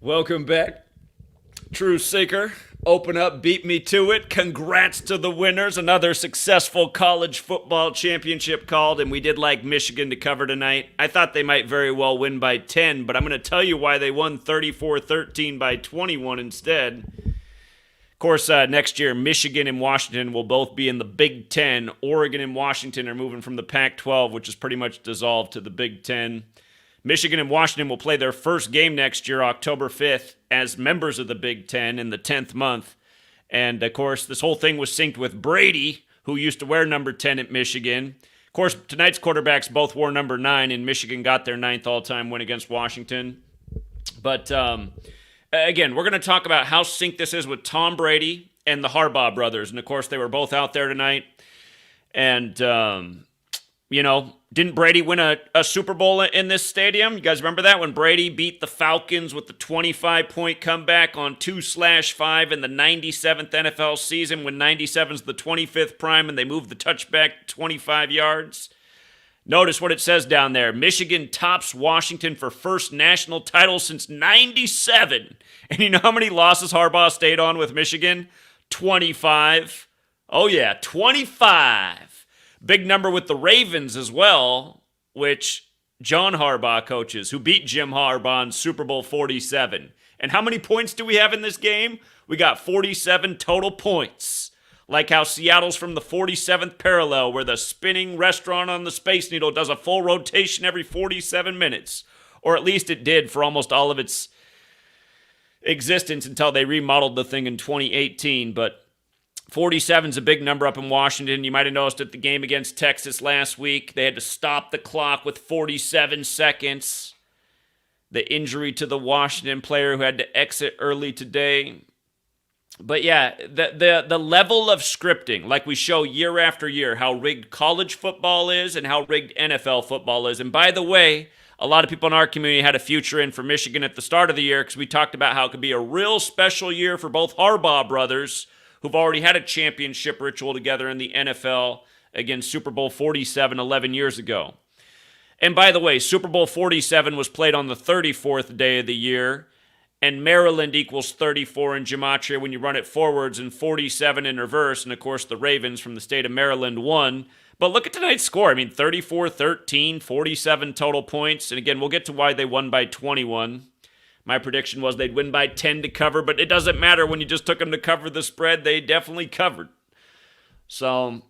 Welcome back. True Seeker. Open up, beat me to it. Congrats to the winners. Another successful college football championship called, and we did like Michigan to cover tonight. I thought they might very well win by 10, but I'm going to tell you why they won 34-13 by 21 instead. Of course, next year, Michigan and Washington will both be in the Big Ten. Oregon and Washington are moving from the Pac-12, which is pretty much dissolved, to the Big Ten. Michigan and Washington will play their first game next year, October 5th, as members of the Big Ten in the 10th month. And, of course, this whole thing was synced with Brady, who used to wear number 10 at Michigan. Of course, tonight's quarterbacks both wore number 9, and Michigan got their 9th all-time win against Washington. But, again, we're going to talk about how synced this is with Tom Brady and the Harbaugh brothers. And, of course, they were both out there tonight. And, didn't Brady win a Super Bowl in this stadium? You guys remember that when Brady beat the Falcons with the 25-point comeback on 2/5 in the 97th NFL season when 97's the 25th prime and they moved the touchback 25 yards? Notice what it says down there. Michigan tops Washington for first national title since 97. And you know how many losses Harbaugh stayed on with Michigan? 25. Oh yeah, 25. Big number with the Ravens as well, which John Harbaugh coaches, who beat Jim Harbaugh in Super Bowl 47. And how many points do we have in this game? We got 47 total points. Like how Seattle's from the 47th parallel, where the spinning restaurant on the Space Needle does a full rotation every 47 minutes. Or at least it did for almost all of its existence until they remodeled the thing in 2018. But 47's a big number up in Washington. You might have noticed at the game against Texas last week, they had to stop the clock with 47 seconds. The injury to the Washington player who had to exit early today. But yeah, the level of scripting, like we show year after year, how rigged college football is and how rigged NFL football is. And by the way, a lot of people in our community had a future in for Michigan at the start of the year because we talked about how it could be a real special year for both Harbaugh brothers, who've already had a championship ritual together in the NFL against Super Bowl 47 11 years ago. And by the way, Super Bowl 47 was played on the 34th day of the year, and Maryland equals 34 in Gematria when you run it forwards and 47 in reverse, and of course the Ravens from the state of Maryland won. But look at tonight's score. 34-13, 47 total points, and again, we'll get to why they won by 21. My prediction was they'd win by 10 to cover, but it doesn't matter when you just took them to cover the spread. They definitely covered. So,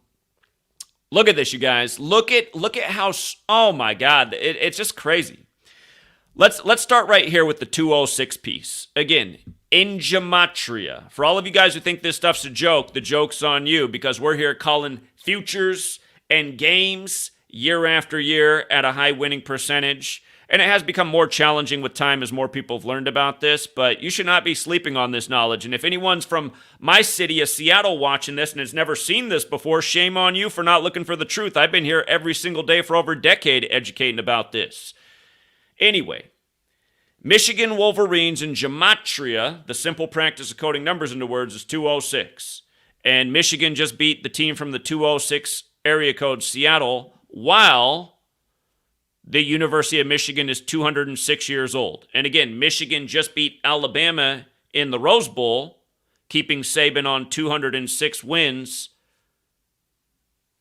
look at this, you guys. Look at how, oh my God, it's just crazy. Let's start right here with the 206 piece. Again, in Gematria. For all of you guys who think this stuff's a joke, the joke's on you because we're here calling futures and games year after year at a high winning percentage. And it has become more challenging with time as more people have learned about this, but you should not be sleeping on this knowledge. And if anyone's from my city of Seattle watching this and has never seen this before, shame on you for not looking for the truth. I've been here every single day for over a decade educating about this. Anyway, Michigan Wolverines in Gematria, the simple practice of coding numbers into words, is 206. And Michigan just beat the team from the 206 area code Seattle, while the University of Michigan is 206 years old. And again, Michigan just beat Alabama in the Rose Bowl, keeping Saban on 206 wins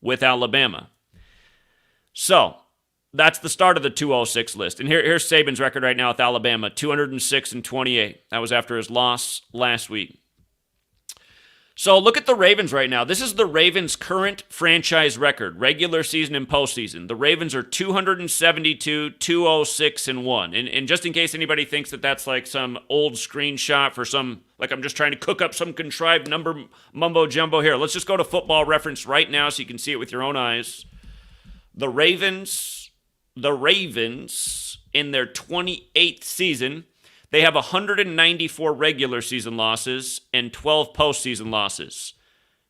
with Alabama. So, that's the start of the 206 list. And here's Saban's record right now with Alabama, 206-28. That was after his loss last week. So look at the Ravens right now. This is the Ravens' current franchise record, regular season and postseason. The Ravens are 272, 206-1. And just in case anybody thinks that that's like some old screenshot for some, like I'm just trying to cook up some contrived number mumbo jumbo here. Let's just go to Football Reference right now so you can see it with your own eyes. The Ravens in their 28th season, they have 194 regular season losses and 12 postseason losses.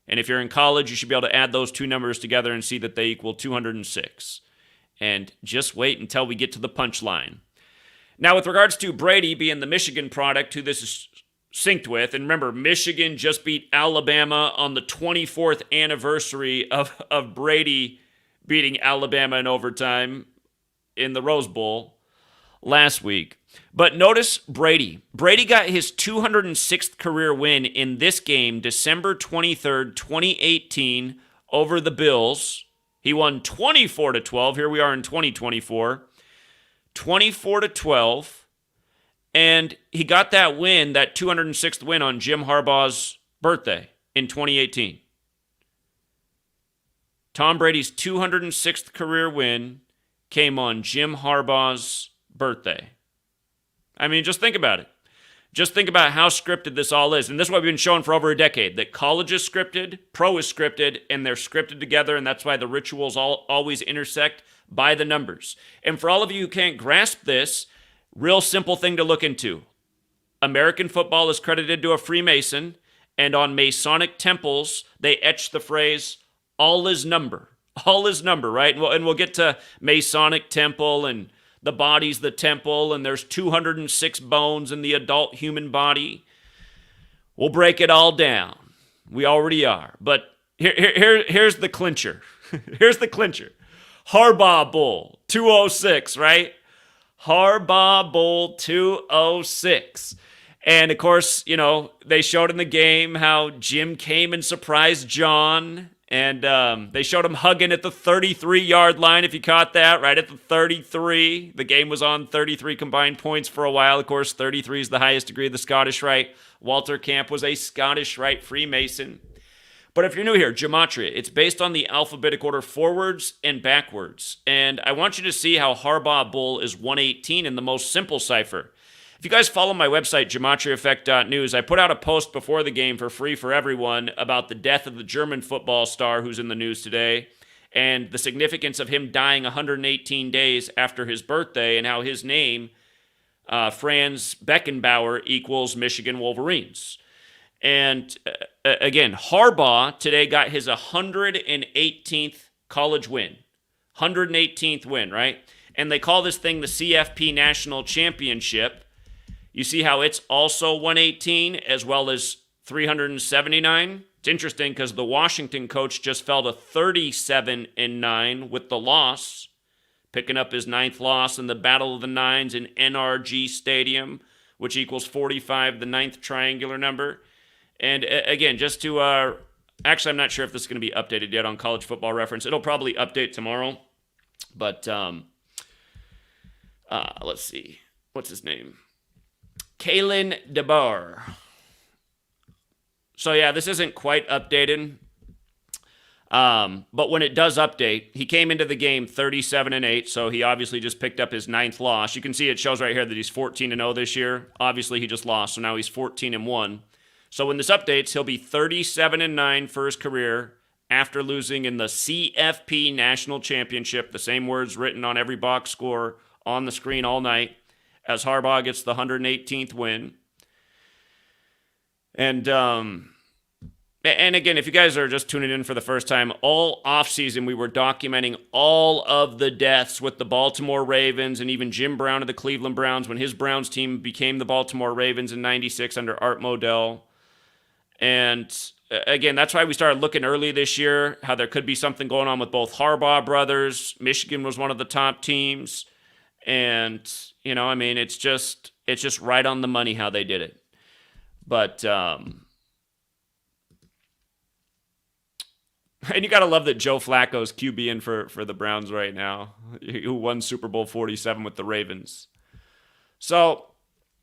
And if you're in college, you should be able to add those two numbers together and see that they equal 206. And just wait until we get to the punchline. Now, with regards to Brady being the Michigan product, who this is synced with, and remember, Michigan just beat Alabama on the 24th anniversary of Brady beating Alabama in overtime in the Rose Bowl. last week. But notice Brady. Brady got his 206th career win in this game, December 23rd, 2018, over the Bills. He won 24-12. Here we are in 2024. 24-12. And he got that win, that 206th win, on Jim Harbaugh's birthday in 2018. Tom Brady's 206th career win came on Jim Harbaugh's birthday. I mean, just think about it. Just think about how scripted this all is. And this is what we've been showing for over a decade, that college is scripted, pro is scripted, and they're scripted together, and that's why the rituals always intersect by the numbers. And for all of you who can't grasp this, real simple thing to look into. American football is credited to a Freemason, and on Masonic temples, they etch the phrase, all is number. All is number, right? And we'll get to Masonic temple, and the body's the temple, and there's 206 bones in the adult human body. We'll break it all down. We already are. But here's the clincher. Here's the clincher. Harbaugh Bowl 206, right? Harbaugh Bowl 206. And of course, you know, they showed in the game how Jim came and surprised John. And they showed him hugging at the 33-yard line, if you caught that, right at the 33. The game was on 33 combined points for a while. Of course, 33 is the highest degree of the Scottish Rite. Walter Camp was a Scottish Rite Freemason. But if you're new here, Gematria, it's based on the alphabetic order forwards and backwards. And I want you to see how Harbaugh Bowl is 118 in the most simple cipher. If you guys follow my website, GematriaEffectNews, I put out a post before the game for free for everyone about the death of the German football star who's in the news today and the significance of him dying 118 days after his birthday and how his name, Franz Beckenbauern, equals Michigan Wolverines. And again, Harbaugh today got his 118th college win. 118th win, right? And they call this thing the CFP National Championship. You see how it's also 118 as well as 379? It's interesting because the Washington coach just fell to 37-9 with the loss, picking up his 9th loss in the Battle of the Nines in NRG Stadium, which equals 45, the 9th triangular number. And again, just to, actually, I'm not sure if this is going to be updated yet on College Football Reference. It'll probably update tomorrow. But let's see. What's his name? Kalen DeBoer. So yeah, this isn't quite updated. But when it does update, he came into the game 37-8, so he obviously just picked up his 9th loss. You can see it shows right here that he's 14-0 this year. Obviously, he just lost, so now he's 14-1. So when this updates, he'll be 37-9 for his career after losing in the CFP National Championship, the same words written on every box score on the screen all night, as Harbaugh gets the 118th win. And again, if you guys are just tuning in for the first time, all offseason we were documenting all of the deaths with the Baltimore Ravens and even Jim Brown of the Cleveland Browns when his Browns team became the Baltimore Ravens in '96 under Art Modell. And again, that's why we started looking early this year, how there could be something going on with both Harbaugh brothers. Michigan was one of the top teams. And, you know, I mean, it's just right on the money how they did it. But, and you got to love that Joe Flacco's QBing for the Browns right now, who won Super Bowl 47 with the Ravens. So,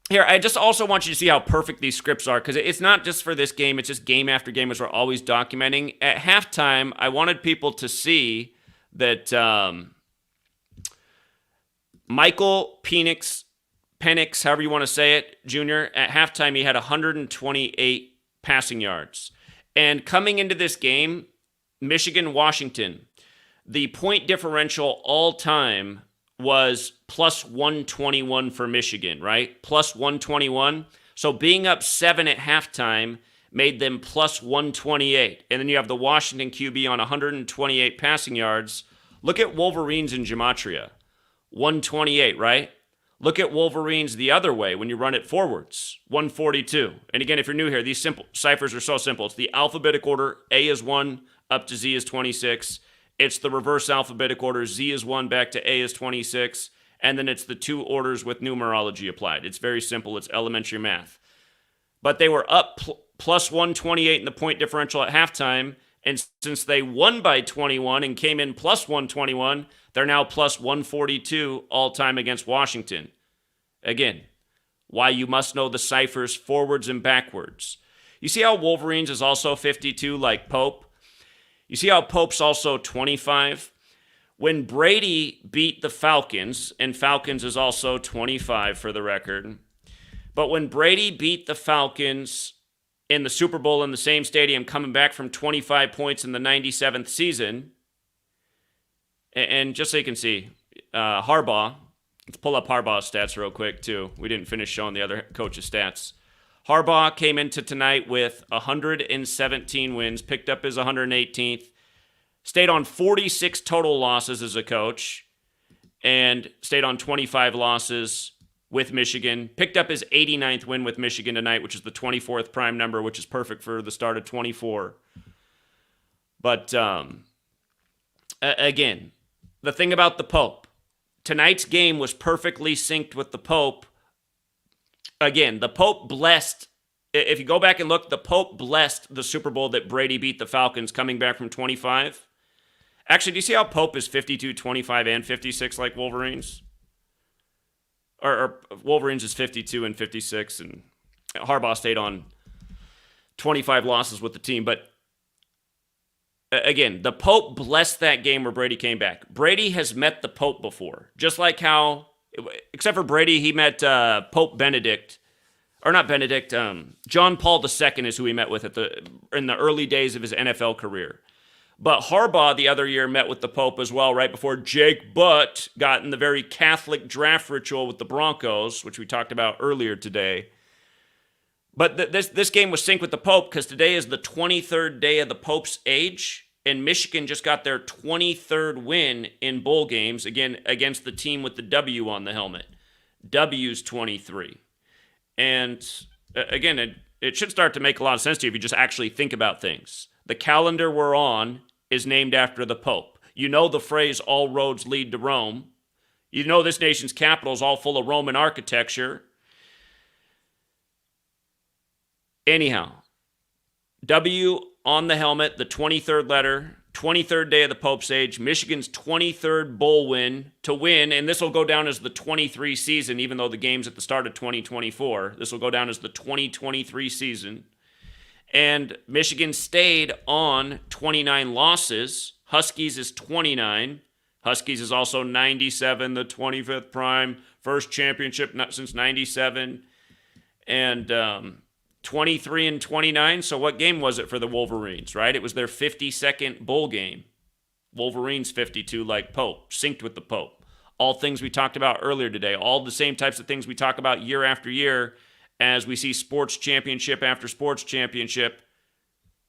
here, I just also want you to see how perfect these scripts are, because it's not just for this game, it's just game after game, as we're always documenting. At halftime, I wanted people to see that Michael Penix, however you want to say it, Jr., at halftime, he had 128 passing yards. And coming into this game, Michigan-Washington, the point differential all-time was plus 121 for Michigan, right? Plus 121. So being up 7 at halftime made them plus 128. And then you have the Washington QB on 128 passing yards. Look at Wolverines in Gematria. 128, right? Look at Wolverines the other way when you run it forwards. 142. And again, if you're new here, these simple ciphers are so simple. It's the alphabetic order. A is 1 up to Z is 26. It's the reverse alphabetic order. Z is 1 back to A is 26. and then it's the 2 orders with numerology applied. It's very simple. It's elementary math. But they were up plus 128 in the point differential at halftime, and since they won by 21 and came in plus 121, they're now plus 142 all-time against Washington. Again, why you must know the ciphers forwards and backwards. You see how Wolverines is also 52 like Pope? You see how Pope's also 25? When Brady beat the Falcons, and Falcons is also 25 for the record, but when Brady beat the Falcons in the Super Bowl in the same stadium, coming back from 25 points in the 97th season, and just so you can see, Harbaugh, let's pull up Harbaugh's stats real quick too. We didn't finish showing the other coach's stats. Harbaugh came into tonight with 117 wins, picked up his 118th, stayed on 46 total losses as a coach, and stayed on 25 losses with Michigan. Picked up his 89th win with Michigan tonight, which is the 24th prime number, which is perfect for the start of 24. But again, the thing about the Pope, tonight's game was perfectly synced with the Pope. Again, the Pope blessed, if you go back and look, the Pope blessed the Super Bowl that Brady beat the Falcons coming back from 25. Actually, do you see how Pope is 52, 25, and 56 like Wolverines? Or Wolverines is 52 and 56, and Harbaugh stayed on 25 losses with the team. But again, the Pope blessed that game where Brady came back. Brady has met the Pope before, just like how, except for Brady, he met Pope Benedict, or not Benedict, John Paul II is who he met with in the early days of his NFL career. But Harbaugh the other year met with the Pope as well, right before Jake Butt got in the very Catholic draft ritual with the Broncos, which we talked about earlier today. But this game was synced with the Pope because today is the 23rd day of the Pope's age, and Michigan just got their 23rd win in bowl games, again, against the team with the W on the helmet. W's 23. And again, it should start to make a lot of sense to you if you just actually think about things. The calendar we're on is named after the Pope. You know the phrase, all roads lead to Rome. You know this nation's capital is all full of Roman architecture. Anyhow, W on the helmet, the 23rd letter, 23rd day of the Pope's age, Michigan's 23rd bowl win to win, and this will go down as the 23 season, even though the game's at the start of 2024. This will go down as the 2023 season. And Michigan stayed on 29 losses. Huskies is 29. Huskies is also 97, the 25th prime, first championship since 97. And 23 and 29. So what game was it for the Wolverines, right? It was their 52nd bowl game. Wolverines 52 like Pope, synced with the Pope. All things we talked about earlier today. All the same types of things we talk about year after year as we see sports championship after sports championship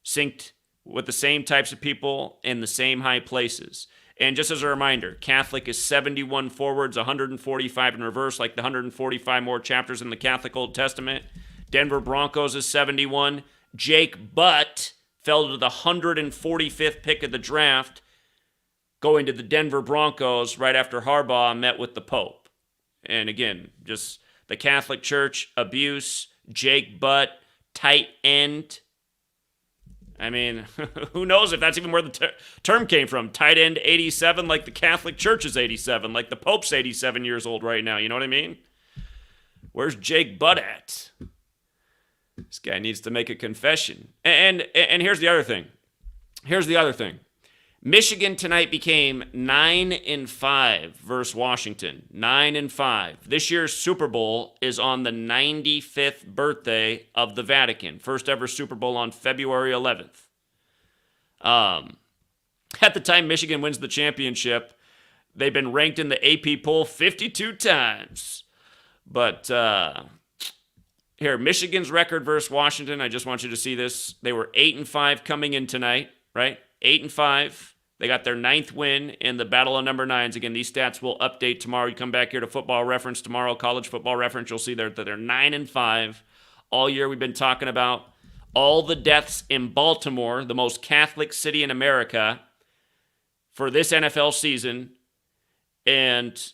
synced with the same types of people in the same high places. And just as a reminder, Catholic is 71 forwards, 145 in reverse, like the 145 more chapters in the Catholic Old Testament. Denver Broncos is 71. Jake Butt fell to the 145th pick of the draft, going to the Denver Broncos right after Harbaugh met with the Pope. And again, just the Catholic Church, abuse, Jake Butt, tight end. I mean, who knows if that's even where the term came from. Tight end 87, like the Catholic Church is 87, like the Pope's 87 years old right now. You know what I mean? Where's Jake Butt at? This guy needs to make a confession. And here's the other thing. Michigan tonight became 9-5 versus Washington. 9-5. This year's Super Bowl is on the 95th birthday of the Vatican. First ever Super Bowl on February 11th. At the time Michigan wins the championship, they've been ranked in the AP poll 52 times. But here, Michigan's record versus Washington. I just want you to see this. They were 8-5 coming in tonight, right? 8-5. They got their 9th win in the Battle of Number 9s. Again, these stats will update tomorrow. You come back here to Football Reference tomorrow, College Football Reference. You'll see that they're 9-5. All year we've been talking about all the deaths in Baltimore, the most Catholic city in America, for this NFL season. And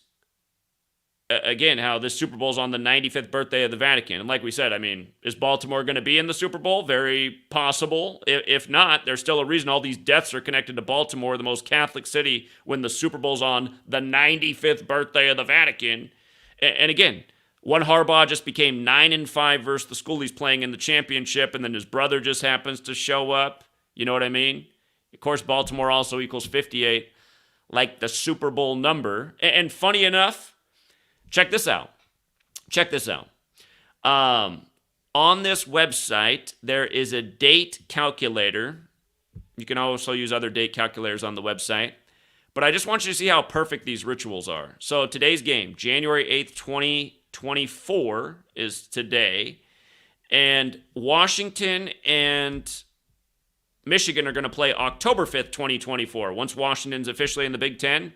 again, how this Super Bowl is on the 95th birthday of the Vatican. And like we said, I mean, is Baltimore going to be in the Super Bowl? Very possible. If not, there's still a reason all these deaths are connected to Baltimore, the most Catholic city, when the Super Bowl's on the 95th birthday of the Vatican. And again, one Harbaugh just became 9-5 versus the school he's playing in the championship, and then his brother just happens to show up. You know what I mean? Of course, Baltimore also equals 58, like the Super Bowl number. And funny enough, check this out. On this website, there is a date calculator. You can also use other date calculators on the website. But I just want you to see how perfect these rituals are. So today's game, January 8th, 2024 is today. And Washington and Michigan are going to play October 5th, 2024, once Washington's officially in the Big Ten.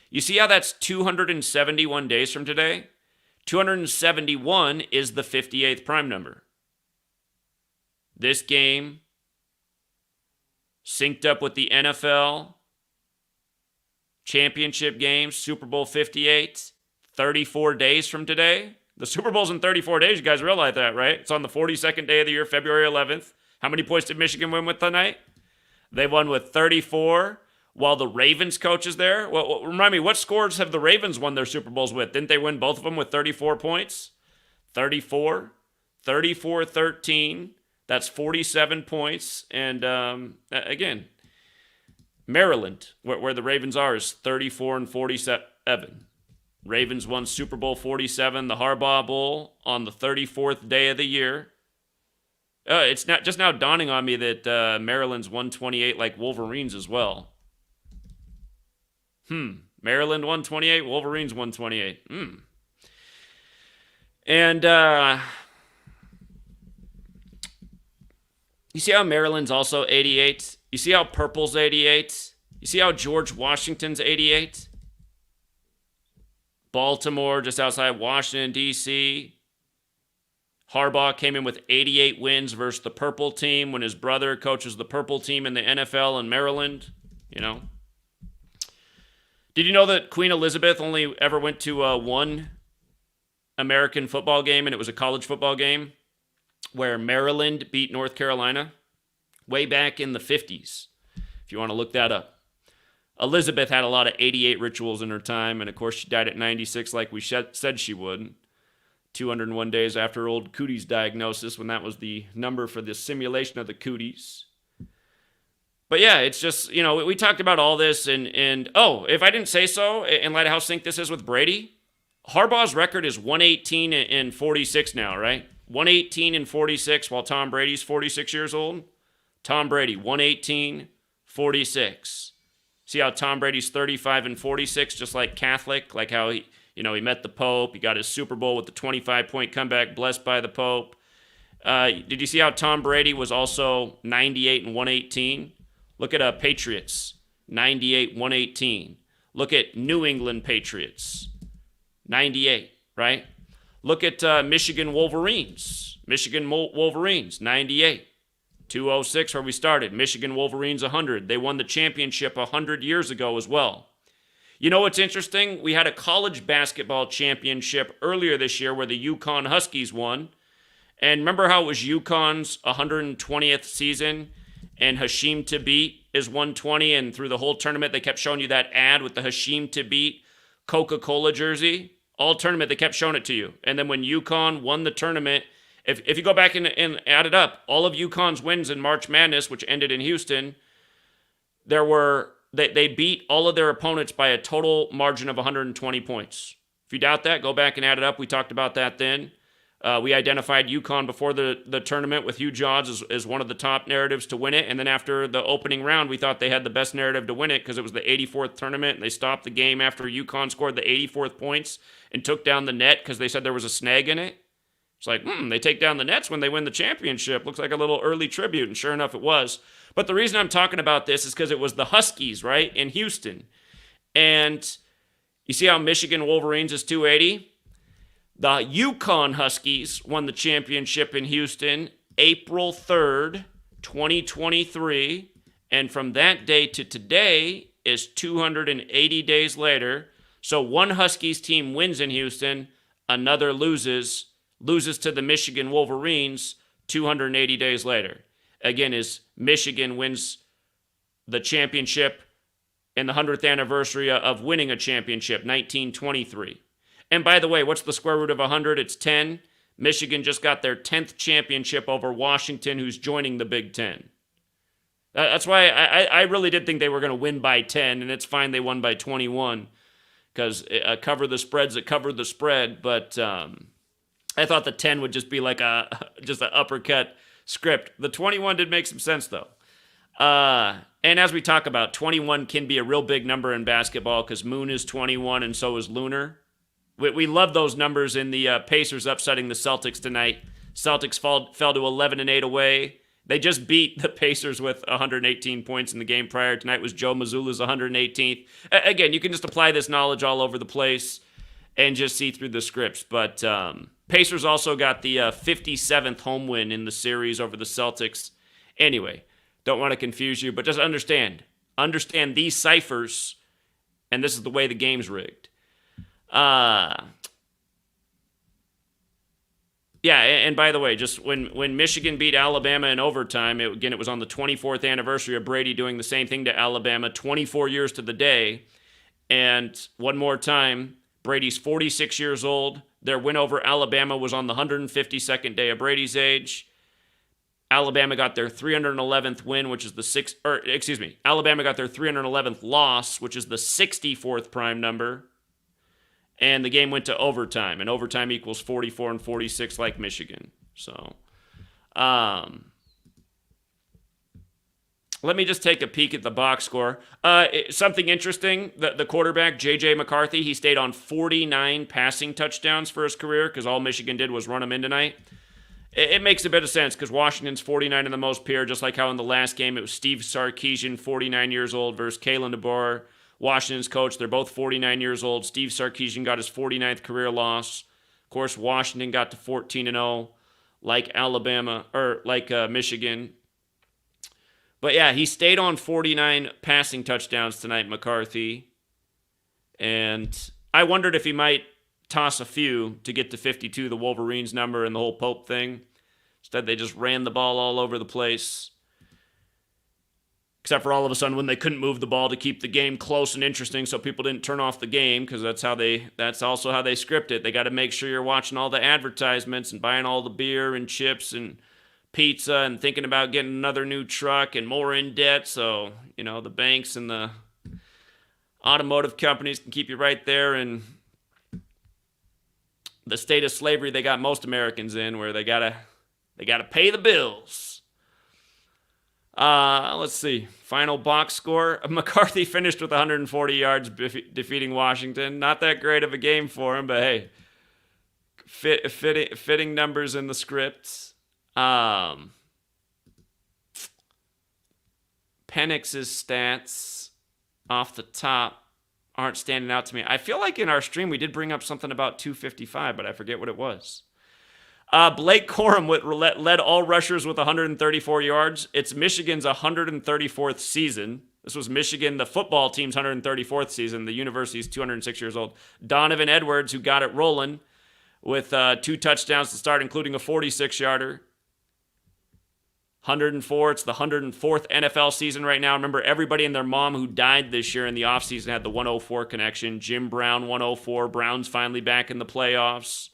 You see how that's 271 days from today? 271 is the 58th prime number. This game synced up with the NFL championship game, Super Bowl 58, 34 days from today. The Super Bowl's in 34 days. You guys realize that, right? It's on the 42nd day of the year, February 11th. How many points did Michigan win with tonight? They won with 34. While the Ravens coach is there. Well, remind me, what scores have the Ravens won their Super Bowls with? Didn't they win both of them with 34 points? 34, 13. That's 47 points. And again, Maryland, where the Ravens are, is 34-47. Ravens won Super Bowl 47, the Harbaugh Bowl, on the 34th day of the year. It's not just now dawning on me that Maryland's 128 like Wolverines as well. Maryland 128, Wolverines 128. And you see how Maryland's also 88? You see how Purple's 88? You see how George Washington's 88? Baltimore, just outside Washington, D.C. Harbaugh came in with 88 wins versus the Purple team when his brother coaches the Purple team in the NFL in Maryland. You know. Did you know that Queen Elizabeth only ever went to one American football game, and it was a college football game where Maryland beat North Carolina way back in the 50s, if you want to look that up. Elizabeth had a lot of 88 rituals in her time, and of course she died at 96 like we said she would, 201 days after old Cootie's diagnosis, when that was the number for the simulation of the Cooties. But yeah, it's just, you know, we talked about all this, and if I didn't say so, in light of how synced this is with Brady, Harbaugh's record is 118-46 now, right? 118-46, while Tom Brady's 46 years old. Tom Brady, 118-46. See how Tom Brady's 35-46, just like Catholic, like how he met the Pope, he got his Super Bowl with the 25-point comeback, blessed by the Pope. Did you see how Tom Brady was also 98-118? Look at Patriots, 98-118. Look at New England Patriots, 98, right? Look at Michigan Wolverines, 98. 206, where we started. Michigan Wolverines, 100. They won the championship 100 years ago as well. You know what's interesting? We had a college basketball championship earlier this year where the Yukon Huskies won. And remember how it was Yukon's 120th season? And Hasheem Thabit is 120, and through the whole tournament, they kept showing you that ad with the Hasheem Thabit Coca-Cola jersey. All tournament, they kept showing it to you. And then when Yukon won the tournament, if you go back and add it up, all of Yukon's wins in March Madness, which ended in Houston, they beat all of their opponents by a total margin of 120 points. If you doubt that, go back and add it up. We talked about that then. We identified Yukon before the tournament with huge odds as one of the top narratives to win it. And then after the opening round, we thought they had the best narrative to win it because it was the 84th tournament. And they stopped the game after Yukon scored the 84th points and took down the net because they said there was a snag in it. It's like, they take down the Nets when they win the championship. Looks like a little early tribute, and sure enough, it was. But the reason I'm talking about this is because it was the Huskies, right, in Houston. And you see how Michigan Wolverines is 280? The Yukon Huskies won the championship in Houston April 3rd, 2023. And from that day to today is 280 days later. So one Huskies team wins in Houston, another loses to the Michigan Wolverines 280 days later. Again, is Michigan wins the championship and the 100th anniversary of winning a championship, 1923. And by the way, what's the square root of 100? It's 10. Michigan just got their 10th championship over Washington, who's joining the Big Ten. That's why I really did think they were going to win by 10, and it's fine they won by 21 because cover the spreads that covered the spread. But I thought the 10 would just be like just an uppercut script. The 21 did make some sense, though. And as we talk about, 21 can be a real big number in basketball because Moon is 21 and so is Lunar. We love those numbers in the Pacers upsetting the Celtics tonight. Celtics fell to 11-8 away. They just beat the Pacers with 118 points in the game prior. Tonight was Joe Mazzulla's 118th. Again, you can just apply this knowledge all over the place and just see through the scripts. But Pacers also got the 57th home win in the series over the Celtics. Anyway, don't want to confuse you, but just understand these ciphers, and this is the way the game's rigged. Yeah, and by the way, just when Michigan beat Alabama in overtime, it was on the 24th anniversary of Brady doing the same thing to Alabama, 24 years to the day. And one more time, Brady's 46 years old. Their win over Alabama was on the 152nd day of Brady's age. Alabama got their 311th win, which is Alabama got their 311th loss, which is the 64th prime number. And the game went to overtime, and overtime equals 44 and 46 like Michigan. So, let me just take a peek at the box score. Something interesting, the quarterback, J.J. McCarthy, he stayed on 49 passing touchdowns for his career because all Michigan did was run him in tonight. It makes a bit of sense because Washington's 49 in the most pure, just like how in the last game it was Steve Sarkisian, 49 years old, versus Kalen DeBoer, Washington's coach. They're both 49 years old. Steve Sarkisian got his 49th career loss. Of course, Washington got to 14-0, like Michigan. But yeah, he stayed on 49 passing touchdowns tonight, McCarthy. And I wondered if he might toss a few to get to 52, the Wolverines number and the whole Pope thing. Instead, they just ran the ball all over the place. Except for all of a sudden when they couldn't move the ball to keep the game close and interesting so people didn't turn off the game, because that's also how they script it. They got to make sure you're watching all the advertisements and buying all the beer and chips and pizza and thinking about getting another new truck and more in debt. So, the banks and the automotive companies can keep you right there in the state of slavery they got most Americans in, where they gotta pay the bills. Let's see. Final box score. McCarthy finished with 140 yards defeating Washington. Not that great of a game for him, but hey, fitting numbers in the script. Penix's stats off the top aren't standing out to me. I feel like in our stream we did bring up something about 255, but I forget what it was. Blake Corum led all rushers with 134 yards. It's Michigan's 134th season. This was Michigan, the football team's 134th season. The university's 206 years old. Donovan Edwards, who got it rolling with 2 touchdowns to start, including a 46-yarder. 104. It's the 104th NFL season right now. Remember, everybody and their mom who died this year in the offseason had the 104 connection. Jim Brown, 104. Brown's finally back in the playoffs.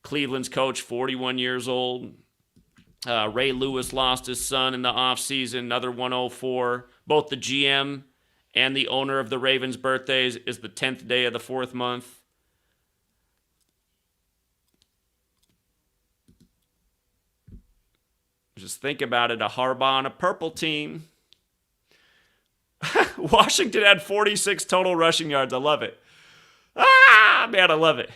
Cleveland's coach, 41 years old. Ray Lewis lost his son in the offseason, another 104. Both the GM and the owner of the Ravens' birthdays is the 10th day of the 4th month. Just think about it, a Harbaugh on a purple team. Washington had 46 total rushing yards. I love it. Man, I love it.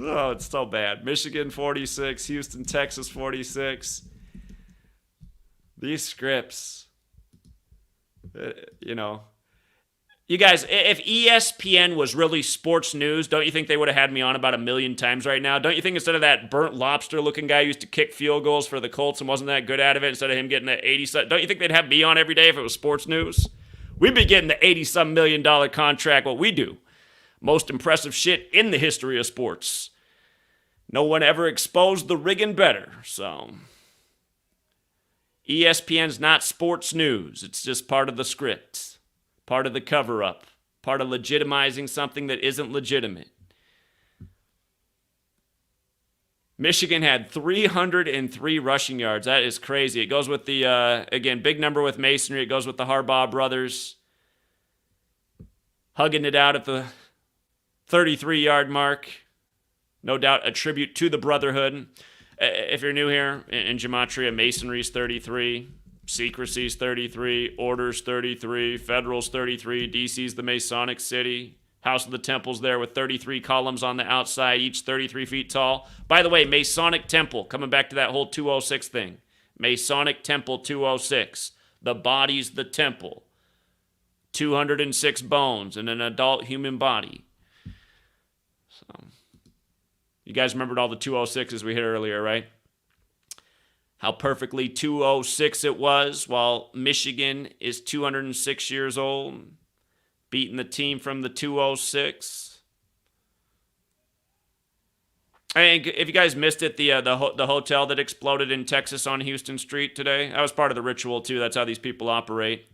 Oh, it's so bad. Michigan, 46. Houston, Texas, 46. These scripts, You guys, if ESPN was really sports news, don't you think they would have had me on about 1 million times right now? Don't you think instead of that burnt lobster-looking guy who used to kick field goals for the Colts and wasn't that good out of it, instead of him getting that 80, don't you think they'd have me on every day if it was sports news? We be getting the $80-some million contract, what we do. Most impressive shit in the history of sports. No one ever exposed the rigging better, so. ESPN's not sports news. It's just part of the script, part of the cover-up, part of legitimizing something that isn't legitimate. Michigan had 303 rushing yards. That is crazy. It goes with the, again, big number with Masonry. It goes with the Harbaugh brothers hugging it out at the 33-yard mark. No doubt a tribute to the brotherhood. If you're new here, in Gematria, Masonry's 33, Secrecy's 33, Order's 33, Federal's 33, DC's the Masonic City. House of the Temple's there with 33 columns on the outside, each 33 feet tall. By the way, Masonic Temple, coming back to that whole 206 thing. Masonic Temple 206. The body's the temple. 206 bones in an adult human body. So, you guys remembered all the 206s we hit earlier, right? How perfectly 206 it was, while Michigan is 206 years old. Beating the team from the 206. And if you guys missed it, the hotel that exploded in Texas on Houston Street today, that was part of the ritual too. That's how these people operate.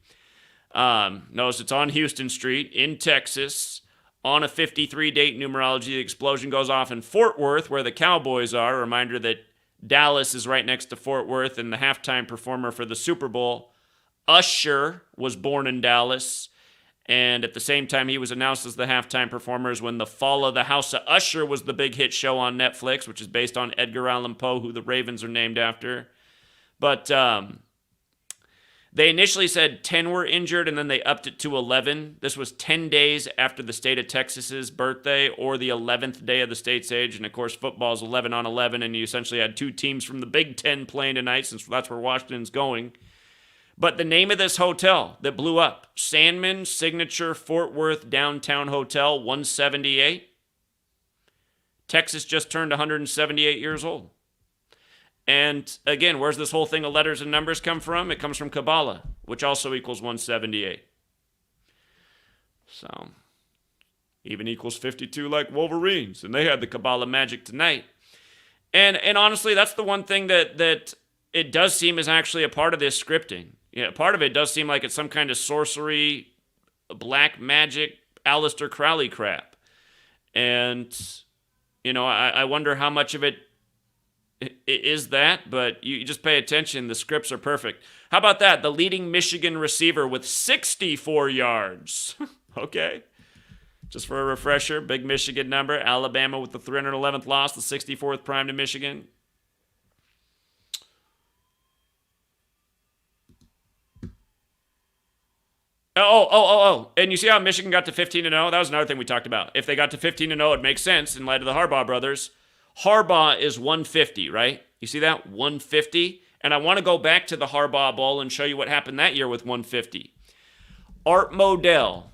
Notice it's on Houston Street in Texas on a 53 date numerology. The explosion goes off in Fort Worth, where the Cowboys are. A reminder that Dallas is right next to Fort Worth, and the halftime performer for the Super Bowl, Usher, was born in Dallas. And at the same time, he was announced as the halftime performers when The Fall of the House of Usher was the big hit show on Netflix, which is based on Edgar Allan Poe, who the Ravens are named after. But they initially said 10 were injured, and then they upped it to 11. This was 10 days after the state of Texas's birthday, or the 11th day of the state's age. And, of course, football is 11 on 11, and you essentially had two teams from the Big Ten playing tonight, since that's where Washington's going. But the name of this hotel that blew up, Sandman Signature Fort Worth Downtown Hotel 178. Texas just turned 178 years old. And again, where's this whole thing of letters and numbers come from? It comes from Kabbalah, which also equals 178. So, even equals 52 like Wolverines. And they had the Kabbalah magic tonight. And honestly, that's the one thing that it does seem is actually a part of this scripting. Yeah, part of it does seem like it's some kind of sorcery, black magic, Aleister Crowley crap. And, you know, I wonder how much of it is that, but you just pay attention. The scripts are perfect. How about that? The leading Michigan receiver with 64 yards. Okay. Just for a refresher, big Michigan number. Alabama with the 311th loss, the 64th prime to Michigan. Oh. And you see how Michigan got to 15-0? That was another thing we talked about. If they got to 15-0, it makes sense in light of the Harbaugh brothers. Harbaugh is 150, right? You see that? 150. And I want to go back to the Harbaugh Bowl and show you what happened that year with 150. Art Modell,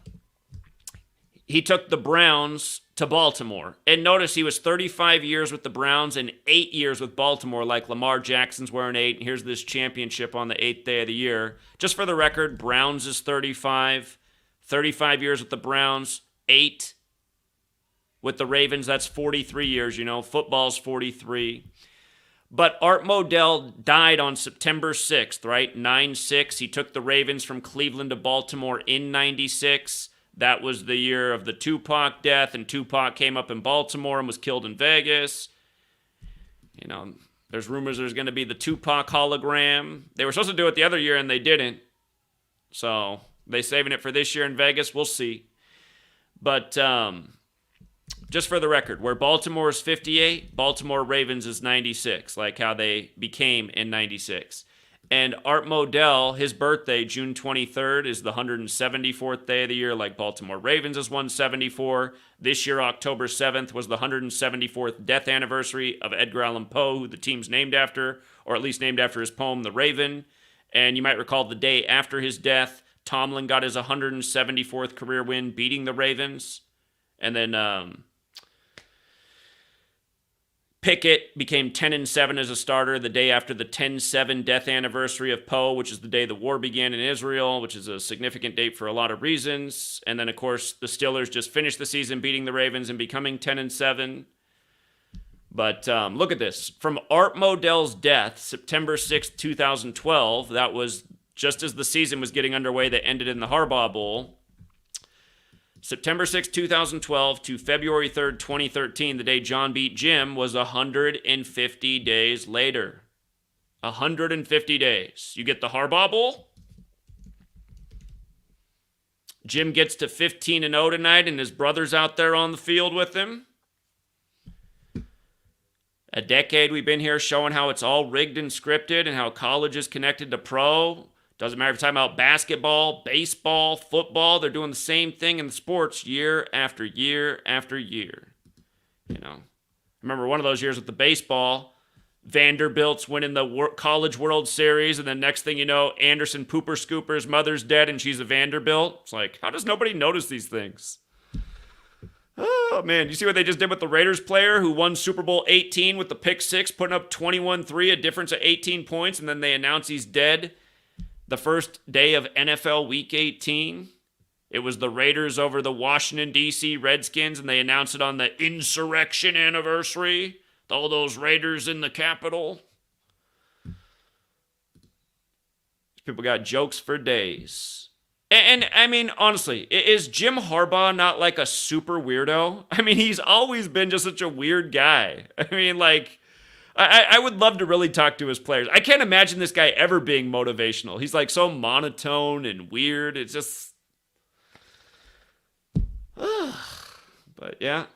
he took the Browns to Baltimore. And notice he was 35 years with the Browns and 8 years with Baltimore, like Lamar Jackson's wearing 8. And here's this championship on the 8th day of the year. Just for the record, Browns is 35. 35 years with the Browns, 8 with the Ravens. That's 43 years, you know. Football's 43. But Art Modell died on September 6th, right? 9-6. He took the Ravens from Cleveland to Baltimore in 96. That was the year of the Tupac death, and Tupac came up in Baltimore and was killed in Vegas. You know, there's rumors there's going to be the Tupac hologram. They were supposed to do it the other year, and they didn't. So, they saving it for this year in Vegas. We'll see. But, just for the record, where Baltimore is 58, Baltimore Ravens is 96, like how they became in 96. And Art Modell, his birthday, June 23rd, is the 174th day of the year, like Baltimore Ravens is 174. This year, October 7th, was the 174th death anniversary of Edgar Allan Poe, who the team's named after, or at least named after his poem, The Raven. And you might recall the day after his death, Tomlin got his 174th career win, beating the Ravens. And then Pickett became 10-7 as a starter the day after the 10-7 death anniversary of Poe, which is the day the war began in Israel, which is a significant date for a lot of reasons. And then, of course, the Steelers just finished the season beating the Ravens and becoming 10-7. But look at this. From Art Modell's death, September 6th, 2012, that was just as the season was getting underway that ended in the Harbaugh Bowl. September 6, 2012 to February 3rd, 2013, the day John beat Jim, was 150 days later. 150 days. You get the Harbaugh Bowl? Jim gets to 15-0 tonight, and his brother's out there on the field with him. A decade we've been here showing how it's all rigged and scripted and how college is connected to pro. Doesn't matter if you're talking about basketball, baseball, football. They're doing the same thing in the sports year after year after year. You know, I remember one of those years with the baseball, Vanderbilt's winning the College World Series, and then next thing you know, Anderson Pooper Scooper's mother's dead and she's a Vanderbilt. It's like, how does nobody notice these things? Oh, man. You see what they just did with the Raiders player who won Super Bowl 18 with the pick six, putting up 21-3, a difference of 18 points, and then they announce he's dead the first day of NFL Week 18. It was the Raiders over the Washington, D.C. Redskins, and they announced it on the insurrection anniversary. All those Raiders in the Capitol. People got jokes for days. And I mean, honestly, is Jim Harbaugh not like a super weirdo? I mean, he's always been just such a weird guy. I mean, like, I would love to really talk to his players. I can't imagine this guy ever being motivational. He's like so monotone and weird. It's just... But yeah.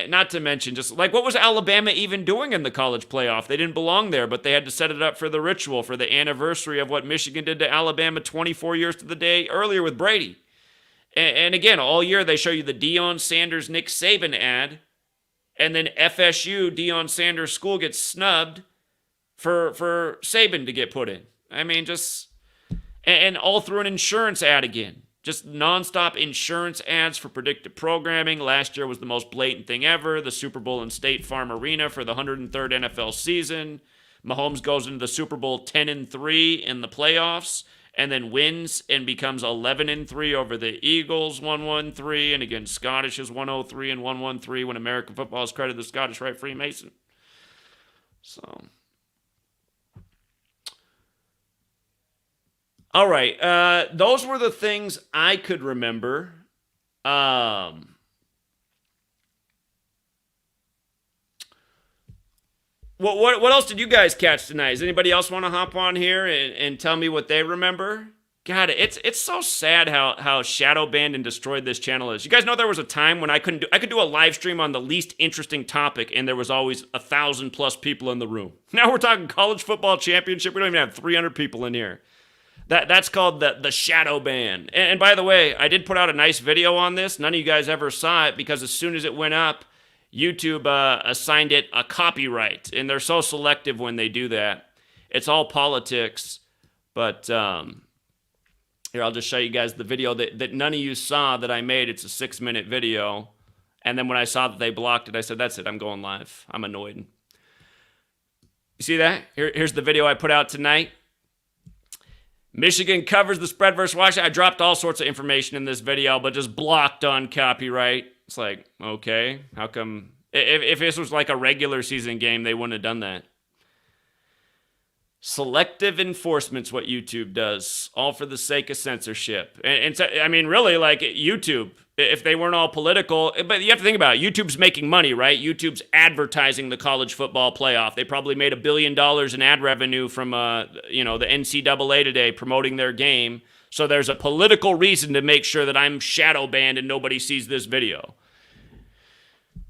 Not to mention, just like, what was Alabama even doing in the college playoff? They didn't belong there, but they had to set it up for the ritual, for the anniversary of what Michigan did to Alabama 24 years to the day earlier with Brady. And again, all year they show you the Deion Sanders, Nick Saban ad, and then FSU, Deion Sanders school gets snubbed for Saban to get put in. I mean, just, and all through an insurance ad again. Just nonstop insurance ads for predictive programming. Last year was the most blatant thing ever. The Super Bowl in State Farm Arena for the 103rd NFL season. Mahomes goes into the Super Bowl 10-3 in the playoffs, and then wins and becomes 11-3 over the Eagles, 1-1-3, and again, Scottish is 1-0-3 and 1-1-3 when American football is credited to the Scottish Rite Freemason. So... All right, those were the things I could remember. What else did you guys catch tonight? Does anybody else want to hop on here and tell me what they remember? God, it's so sad how shadow banned and destroyed this channel is. You guys know there was a time when I could do a live stream on the least interesting topic, and there was always 1,000+ people in the room. Now we're talking college football championship. We don't even have 300 people in here. That's called the shadow ban. And by the way, I did put out a nice video on this. None of you guys ever saw it because as soon as it went up, YouTube assigned it a copyright. And they're so selective when they do that. It's all politics. But here, I'll just show you guys the video that none of you saw that I made. It's a 6-minute video. And then when I saw that they blocked it, I said, that's it. I'm going live. I'm annoyed. You see that? Here's the video I put out tonight. Michigan covers the spread versus Washington. I dropped all sorts of information in this video, but just blocked on copyright. It's like, okay, how come? If this was like a regular season game, they wouldn't have done that. Selective enforcement's what YouTube does, all for the sake of censorship. And so, I mean, really, like YouTube, if they weren't all political, but you have to think about it. YouTube's making money, right? YouTube's advertising the college football playoff. They probably made $1 billion in ad revenue from, the NCAA today promoting their game. So there's a political reason to make sure that I'm shadow banned and nobody sees this video.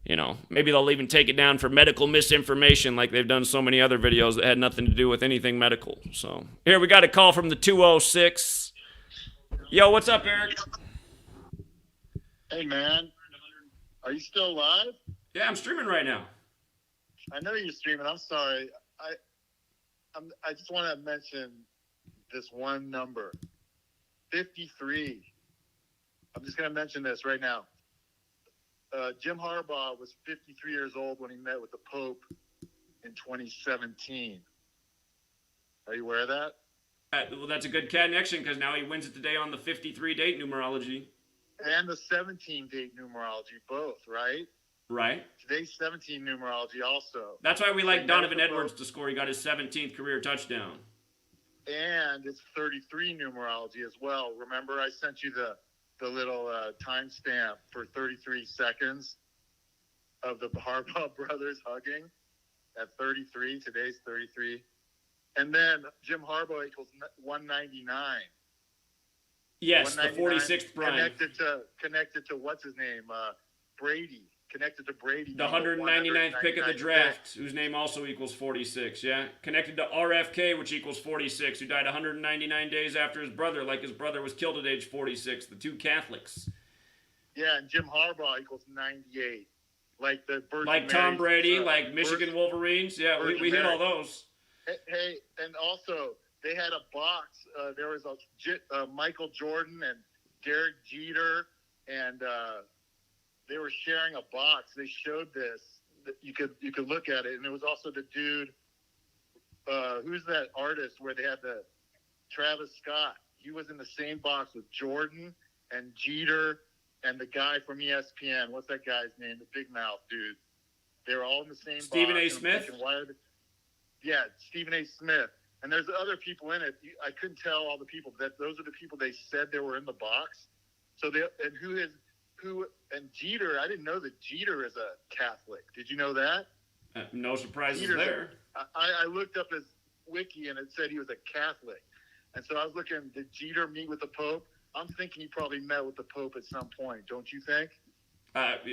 You know, maybe they'll even take it down for medical misinformation like they've done so many other videos that had nothing to do with anything medical. So, here we got a call from the 206. Yo, what's up, Eric? Hey, man. Are you still live? Yeah, I'm streaming right now. I know you're streaming. I'm sorry. I just want to mention this one number. 53. I'm just going to mention this right now. Jim Harbaugh was 53 years old when he met with the Pope in 2017. Are you aware of that? Well, that's a good connection because now he wins it today on the 53 date numerology. And the 17 date numerology, both, right? Right. Today's 17 numerology also. That's why we like Donovan Edwards to score. He got his 17th career touchdown. And it's 33 numerology as well. Remember, I sent you the little timestamp for 33 seconds of the Harbaugh brothers hugging at 33. Today's 33. And then Jim Harbaugh equals 199. Yes, the 46th prime. Connected to what's his name? Brady. Connected to Brady. The 199th pick of the draft, whose name also equals 46, yeah? Connected to RFK, which equals 46, who died 199 days after his brother, like his brother was killed at age 46, the two Catholics. Yeah, and Jim Harbaugh equals 98. Like the Virgin Like Tom Mary's, Brady, like Michigan Wolverines. Yeah, we hit all those. Hey, and also, they had a box. There was a Michael Jordan and Derek Jeter, and they were sharing a box. They showed this. You could look at it, and it was also the dude. Who's that artist where they had the Travis Scott? He was in the same box with Jordan and Jeter and the guy from ESPN. What's that guy's name? The big mouth dude. They were all in the same Stephen box. A. Smith? Yeah, Stephen A. Smith. And there's other people in it. I couldn't tell all the people, but those are the people they said they were in the box. So and Jeter, I didn't know that Jeter is a Catholic. Did you know that? No surprises Jeter's there. I looked up his wiki and it said he was a Catholic. And so I was looking, did Jeter meet with the Pope? I'm thinking he probably met with the Pope at some point, don't you think?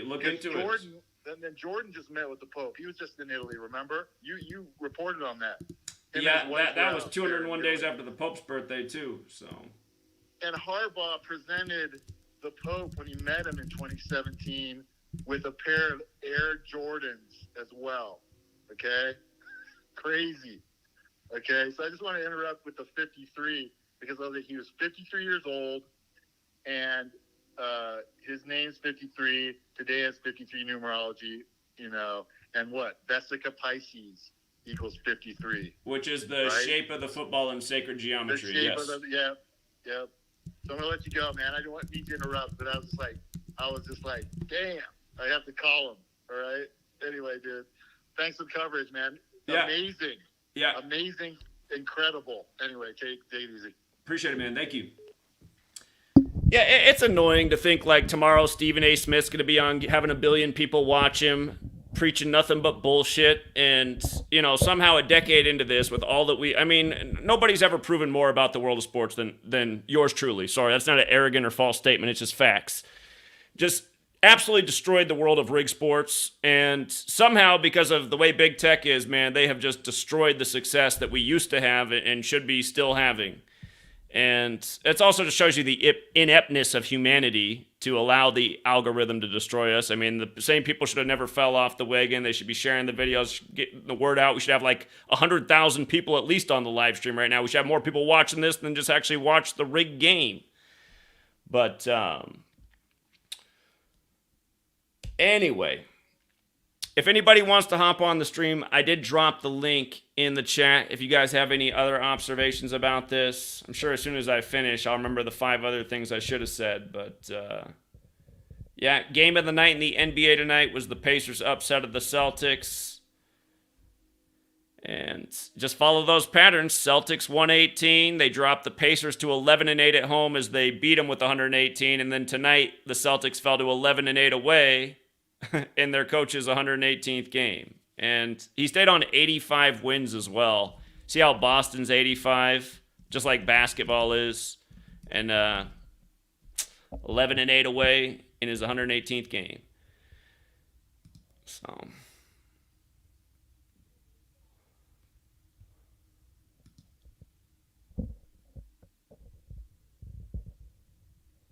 Look into Jordan, it. Then Jordan just met with the Pope. He was just in Italy, remember? You reported on that. Yeah, that was 201 days after the Pope's birthday, too. So. And Harbaugh presented the Pope when he met him in 2017 with a pair of Air Jordans as well. Okay? Crazy. Okay? So I just want to interrupt with the 53 because he was 53 years old and his name's 53. Today has 53 numerology, and what? Vesica Pisces equals 53. Which is the shape of the football in sacred geometry, the shape yes. Of yeah. So I'm going to let you go, man. I don't want you to interrupt, but I was just like, damn, I have to call him, all right? Anyway, dude, thanks for the coverage, man. Yeah. Amazing. Yeah. Amazing, incredible. Anyway, take it easy. Appreciate it, man. Thank you. Yeah, it's annoying to think like tomorrow Stephen A. Smith's going to be on having 1 billion people watch him preaching nothing but bullshit, and somehow a decade into this with all that nobody's ever proven more about the world of sports than yours truly. Sorry, that's not an arrogant or false statement, it's just facts. Just absolutely destroyed the world of rig sports, and somehow because of the way big tech is, man, they have just destroyed the success that we used to have and should be still having. And it also just shows you the ineptness of humanity to allow the algorithm to destroy us. I mean, the same people should have never fell off the wagon. They should be sharing the videos, getting the word out. We should have like 100,000 people at least on the live stream right now. We should have more people watching this than just actually watch the rigged game. But anyway, if anybody wants to hop on the stream, I did drop the link in the chat. If you guys have any other observations about this, I'm sure as soon as I finish, I'll remember the 5 other things I should have said. But, yeah, game of the night in the NBA tonight was the Pacers' upset of the Celtics. And just follow those patterns. Celtics 118. They dropped the Pacers to 11-8 at home as they beat them with 118. And then tonight, the Celtics fell to 11-8 away in their coach's 118th game. And he stayed on 85 wins as well. See how Boston's 85, just like basketball is. And 11-8 away in his 118th game. So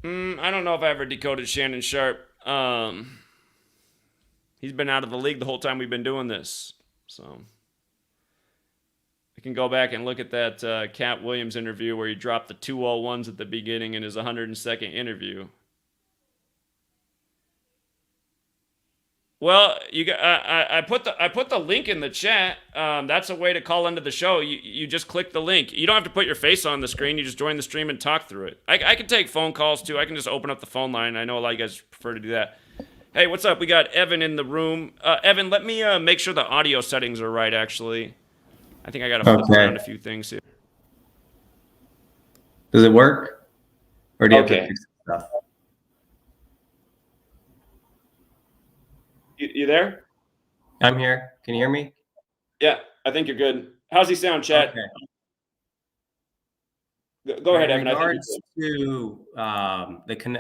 I don't know if I ever decoded Shannon Sharp. He's been out of the league the whole time we've been doing this. So I can go back and look at that Cat Williams interview where he dropped the 201s at the beginning in his 102nd interview. Well, you got, I put the link in the chat. That's a way to call into the show. You just click the link. You don't have to put your face on the screen. You just join the stream and talk through it. I can take phone calls too. I can just open up the phone line. I know a lot of you guys prefer to do that. Hey, what's up? We got Evan in the room. Evan, let me make sure the audio settings are right. Actually, I think I got to flip around a few things here. Does it work, or do you have to fix stuff? You there? I'm here. Can you hear me? Yeah, I think you're good. How's he sound, chat? Okay. Go ahead, Evan. In regards to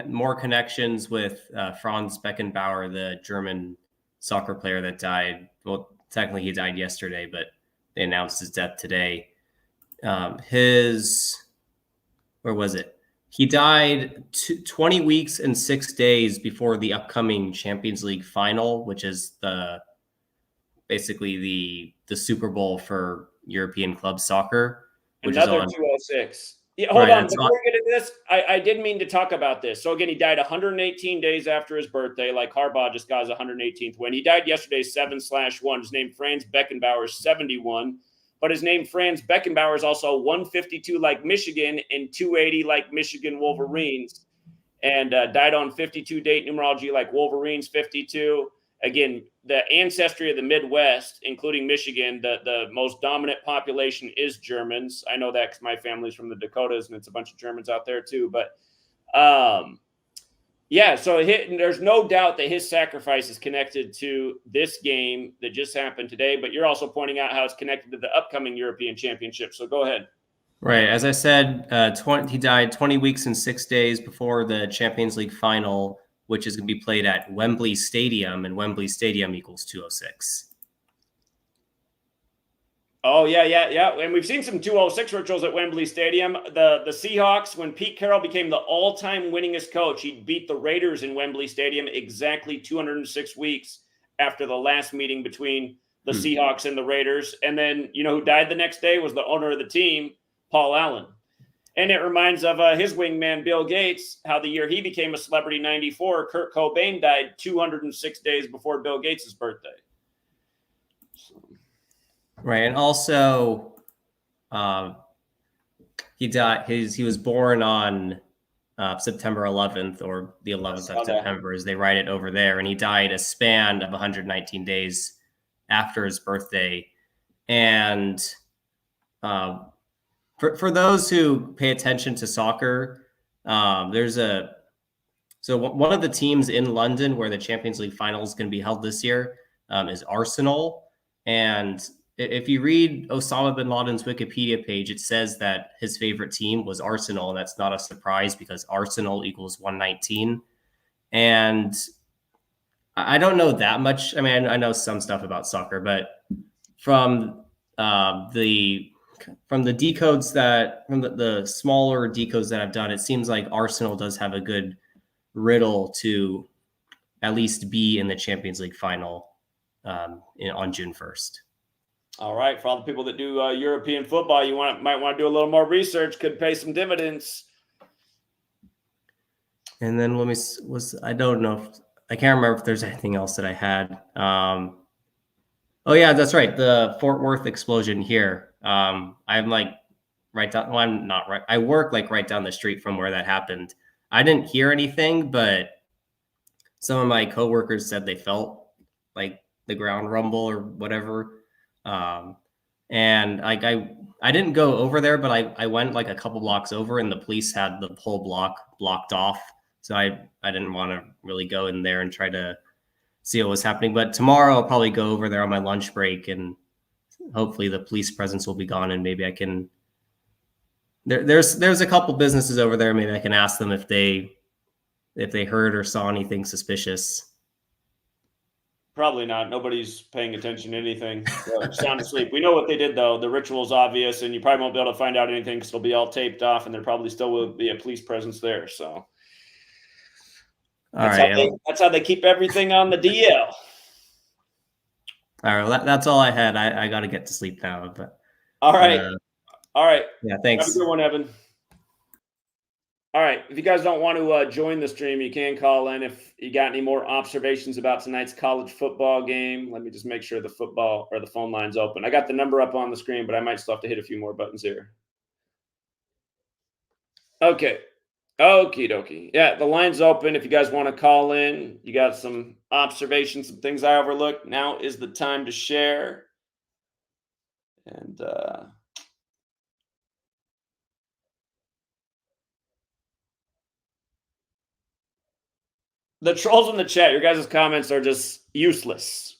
more connections with Franz Beckenbauer, the German soccer player that died. Well, technically he died yesterday, but they announced his death today. Where was it? He died 20 weeks and 6 days before the upcoming Champions League final, which is basically the Super Bowl for European club soccer, which Another is on 206. Yeah, hold on. Before we get into this, I did mean to talk about this. So again, he died 118 days after his birthday, like Harbaugh just got his 118th win. He died yesterday, 7/1. His name Franz Beckenbauer, 71. But his name Franz Beckenbauer is also 152 like Michigan and 280 like Michigan Wolverines, and died on 52 date numerology like Wolverines 52. Again, the ancestry of the Midwest, including Michigan, the most dominant population is Germans. I know that because my family's from the Dakotas, and it's a bunch of Germans out there too. But yeah, so there's no doubt that his sacrifice is connected to this game that just happened today. But you're also pointing out how it's connected to the upcoming European Championship. So go ahead. Right. As I said, he died 20 weeks and 6 days before the Champions League final, which is going to be played at Wembley Stadium, and Wembley Stadium equals 206. Oh, yeah. And we've seen some 206 rituals at Wembley Stadium. The Seahawks, when Pete Carroll became the all-time winningest coach, he beat the Raiders in Wembley Stadium exactly 206 weeks after the last meeting between the Seahawks and the Raiders. And then, you know who died the next day was the owner of the team, Paul Allen. And it reminds of his wingman, Bill Gates, how the year he became a celebrity, 94, Kurt Cobain died 206 days before Bill Gates' birthday. Right. And also, he died. He was born on September 11th, or the 11th of September, as they write it over there. And he died a span of 119 days after his birthday. And for those who pay attention to soccer, so one of the teams in London where the Champions League final is going to be held this year is Arsenal. And if you read Osama bin Laden's Wikipedia page, it says that his favorite team was Arsenal, and that's not a surprise because Arsenal equals 119. And I don't know that much. I mean, I know some stuff about soccer, but from the decodes the smaller decodes that I've done, it seems like Arsenal does have a good riddle to at least be in the Champions League final on June 1st. All right, for all the people that do European football, might want to do a little more research. Could pay some dividends. And then I don't know I can't remember if there's anything else that I had. Oh yeah, that's right. The Fort Worth explosion here. I'm like right down. Well, I'm not right. I work like right down the street from where that happened. I didn't hear anything, but some of my coworkers said they felt like the ground rumble or whatever. And like I didn't go over there, but I went like a couple blocks over, and the police had the whole block blocked off. So I didn't want to really go in there and try to see what was happening. But tomorrow I'll probably go over there on my lunch break, and hopefully the police presence will be gone, and maybe I can. There's a couple businesses over there. Maybe I can ask them if they heard or saw anything suspicious. Probably not. Nobody's paying attention to anything. Sound asleep. We know what they did, though. The ritual's obvious, and you probably won't be able to find out anything because it'll be all taped off, and there probably still will be a police presence there. So that's how they keep everything on the DL. All right, that's all I had. I got to get to sleep now. But all right. Yeah, thanks. Have a good one, Evan. All right. If you guys don't want to join the stream, you can call in if you got any more observations about tonight's college football game. Let me just make sure the football or the phone line's open. I got the number up on the screen, but I might still have to hit a few more buttons here. Okay. Okie dokie. Yeah, the line's open. If you guys want to call in, you got some observations, some things I overlooked. Now is the time to share. And the trolls in the chat, your guys' comments are just useless.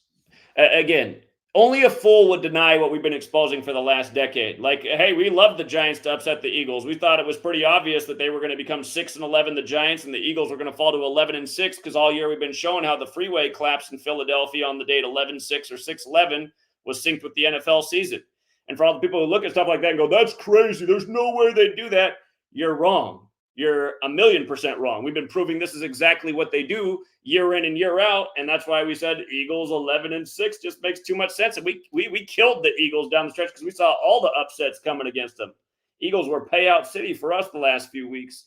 Again, only a fool would deny what we've been exposing for the last decade. Like, hey, we loved the Giants to upset the Eagles. We thought it was pretty obvious that they were going to become 6-11, the Giants, and the Eagles were going to fall to 11-6 because all year we've been showing how the freeway collapse in Philadelphia on the date 11-6 or 6-11 was synced with the NFL season. And for all the people who look at stuff like that and go, that's crazy, there's no way they'd do that, you're wrong. You're 1,000,000% wrong. We've been proving this is exactly what they do year in and year out, and that's why we said Eagles 11-6 just makes too much sense. And we killed the Eagles down the stretch because we saw all the upsets coming against them. Eagles were payout city for us the last few weeks.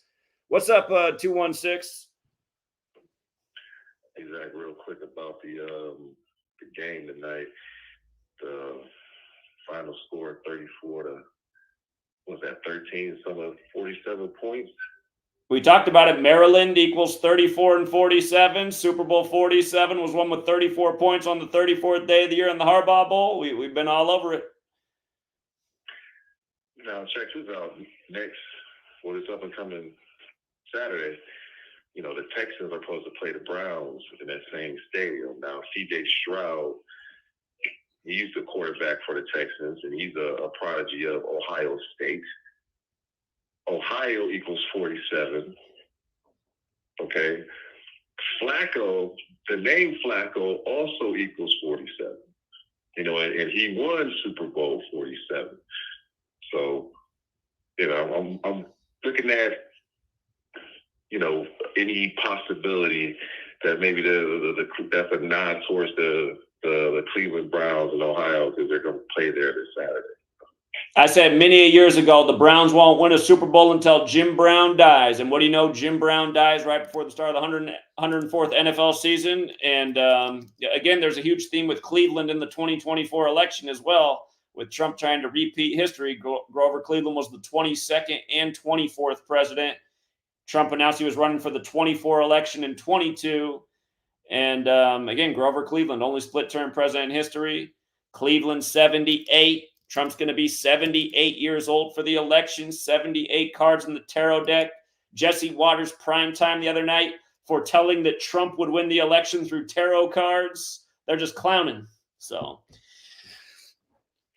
What's up, 216? Hey, Zach, real quick about the game tonight. The final score 34 to, was that 13? Some of 47 points. We talked about it. Maryland equals 34-47. Super Bowl 47 was one with 34 points on the 34th day of the year in the Harbaugh Bowl. We've been all over it. Now, check this out. Next, for this up and coming Saturday, you know, the Texans are supposed to play the Browns in that same stadium. Now, C.J. Stroud, he's the quarterback for the Texans, and he's a prodigy of Ohio State. Ohio equals 47. Okay. Flacco, the name Flacco also equals 47. You know, and he won Super Bowl 47. So, you know, I'm looking at, you know, any possibility that maybe that's a nod towards the Cleveland Browns in Ohio because they're going to play there this Saturday. I said many years ago, the Browns won't win a Super Bowl until Jim Brown dies. And what do you know? Jim Brown dies right before the start of the 104th NFL season. And again, there's a huge theme with Cleveland in the 2024 election as well, with Trump trying to repeat history. Grover Cleveland was the 22nd and 24th president. Trump announced he was running for the 24 election in 22. And again, Grover Cleveland, only split-term president in history. Cleveland, 78. Trump's going to be 78 years old for the election, 78 cards in the tarot deck. Jesse Waters primetime the other night foretelling that Trump would win the election through tarot cards. They're just clowning. So,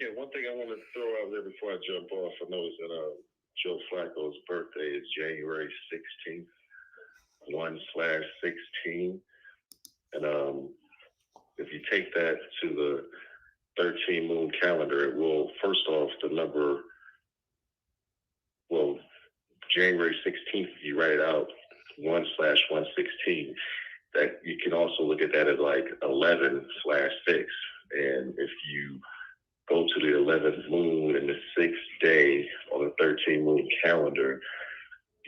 yeah, one thing I want to throw out there before I jump off, I noticed that Joe Flacco's birthday is January 16th, 1/16. And if you take that to the 13 moon calendar, it will, first off, the number, well, January 16th, if you write it out, 1/116, that you can also look at that as like 11/6. And if you go to the 11th moon and the 6th day on the 13 moon calendar,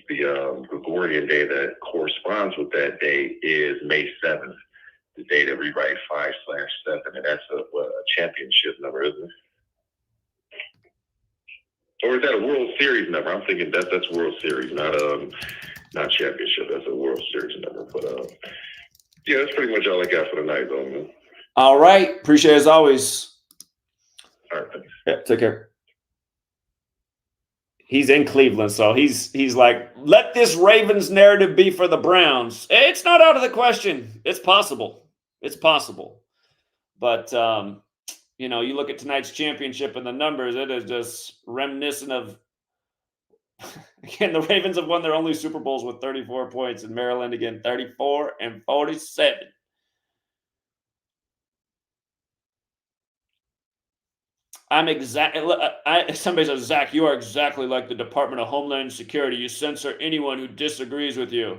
the Gregorian day that corresponds with that day is May 7th. The day that we write 5/7, and that's a championship number, isn't it? Or is that a World Series number? I'm thinking that's World Series, not championship. That's a World Series number. But yeah, that's pretty much all I got for the night, though, man. all right. Appreciate it as always. All right, thanks. Yeah, take care. He's in Cleveland, so he's like, let this Ravens narrative be for the Browns. It's not out of the question. It's possible. It's possible. But, you know, you look at tonight's championship and the numbers, it is just reminiscent of, again, the Ravens have won their only Super Bowls with 34 points, and Maryland, again, 34-47. Somebody says, Zach, you are exactly like the Department of Homeland Security. You censor anyone who disagrees with you.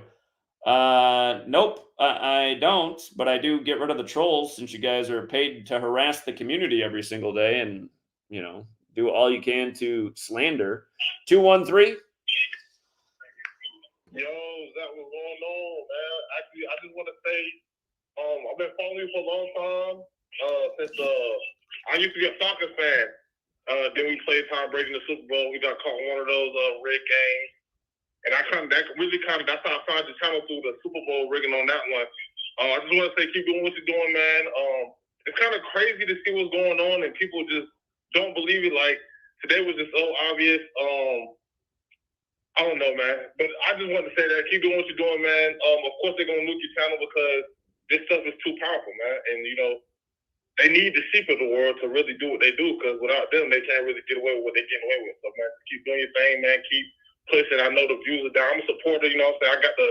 Nope, I don't, but I do get rid of the trolls since you guys are paid to harass the community every single day and, you know, do all you can to slander. 213. Yo, that was going on, man. Actually, I just want to say, I've been following you for a long time. Since I used to be a Falcons fan. Then we played Tom Brady in the Super Bowl. We got caught in one of those rigged games, and that's how I found your channel through the Super Bowl rigging on that one. I just want to say, keep doing what you're doing, man. It's kind of crazy to see what's going on, and people just don't believe it. Like today was just so obvious. I don't know, man. But I just want to say that keep doing what you're doing, man. Of course they're gonna nuke your channel because this stuff is too powerful, man. And they need the sheep of the world to really do what they do, because without them they can't really get away with what they're getting away with. So man, keep doing your thing, man. Keep pushing. I know the views are down. I'm a supporter, you know what I'm saying? I got the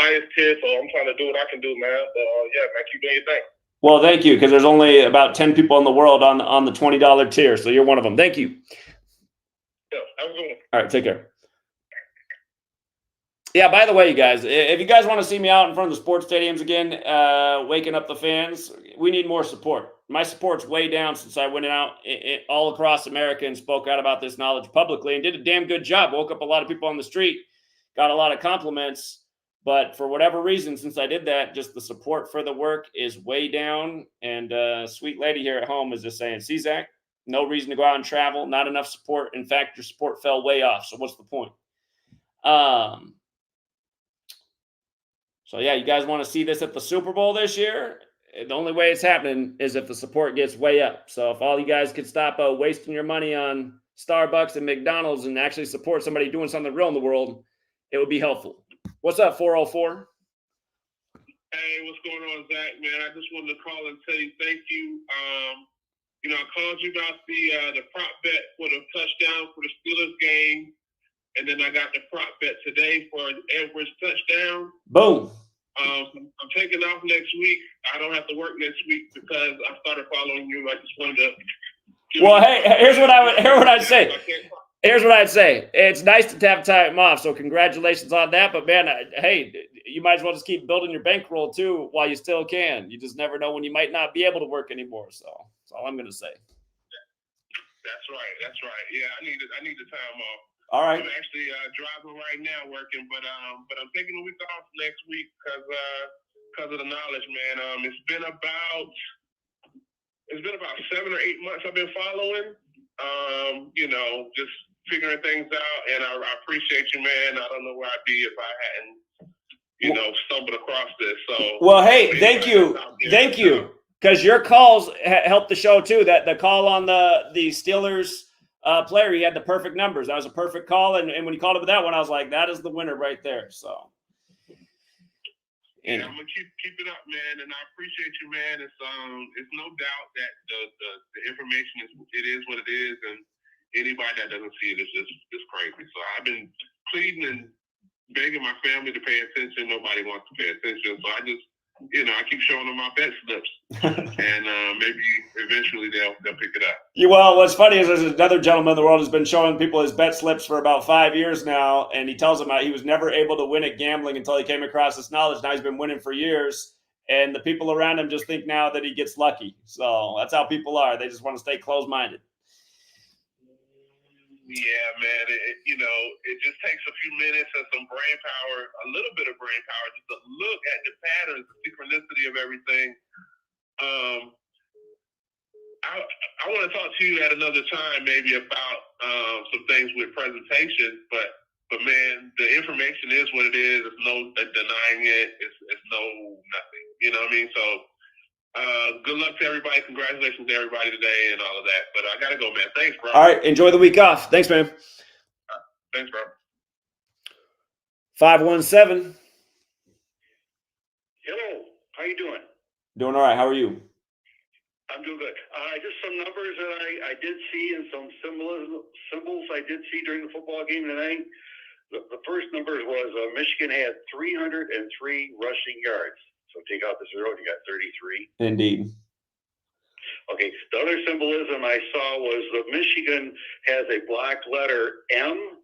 highest tier, so I'm trying to do what I can do, man. But yeah, man, keep doing your thing. Well, thank you, because there's only about 10 people in the world on the $20 tier, so you're one of them. Thank you. Yeah, have a good one. All right, take care. Yeah, by the way, you guys, if you guys want to see me out in front of the sports stadiums again, waking up the fans, we need more support. My support's way down since I went out all across America and spoke out about this knowledge publicly and did a damn good job. Woke up a lot of people on the street, got a lot of compliments. But for whatever reason, since I did that, just the support for the work is way down. And sweet lady here at home is just saying, see, Zach, no reason to go out and travel, not enough support. In fact, your support fell way off. So what's the point? So, yeah, you guys want to see this at the Super Bowl this year? The only way it's happening is if the support gets way up. So if all you guys could stop wasting your money on Starbucks and McDonald's and actually support somebody doing something real in the world, it would be helpful. What's up, 404? Hey, what's going on, Zach, man? I just wanted to call and tell you thank you. I called you about the prop bet for the touchdown for the Steelers game. And then I got the prop bet today for Edwards touchdown. Boom. I'm taking off next week. I don't have to work next week because I started following you. I just wanted to. Well, hey, here's what I'd say. Here's what I'd say. It's nice to have time off, so congratulations on that. But man, hey, you might as well just keep building your bankroll too while you still can. You just never know when you might not be able to work anymore. So that's all I'm going to say. That's right. Yeah, I need the time off. All right. I'm actually driving right now, working, but I'm taking a week off next week because of the knowledge, man. It's been about 7 or 8 months I've been following. Just figuring things out, and I appreciate you, man. I don't know where I'd be if I hadn't, stumbled across this. So, well, hey, thank you, because your calls helped the show too. That the call on the Steelers player, he had the perfect numbers. That was a perfect call, and when he called up with that one, I was like, that is the winner right there. So. Yeah, I'm gonna keep it up, man, and I appreciate you, man. It's no doubt that the information is what it is, and anybody that doesn't see it is just crazy. So I've been pleading and begging my family to pay attention. Nobody wants to pay attention, so I just, I keep showing them my bet slips, and maybe eventually they'll pick it up. Well, what's funny is there's another gentleman in the world who's been showing people his bet slips for about 5 years now, and he tells them he was never able to win at gambling until he came across this knowledge. Now he's been winning for years, and the people around him just think now that he gets lucky. So that's how people are. They just want to stay closed-minded. Yeah, man. It just takes a few minutes and some brain power, a little bit of brain power, just to look at the patterns, the synchronicity of everything. I want to talk to you at another time, maybe about some things with presentation. But man, the information is what it is. There's no denying it. It's no nothing. You know what I mean? So. Good luck to everybody. Congratulations to everybody today and all of that. But I got to go, man. Thanks, bro. All right. Enjoy the week off. Thanks, man. Thanks, bro. 517. Hello. How you doing? Doing all right. How are you? I'm doing good. Just some numbers that I did see and some symbols I did see during the football game tonight. The first numbers was Michigan had 303 rushing yards. So take out the 0, you got 33. Indeed. Okay. The other symbolism I saw was that Michigan has a black letter M,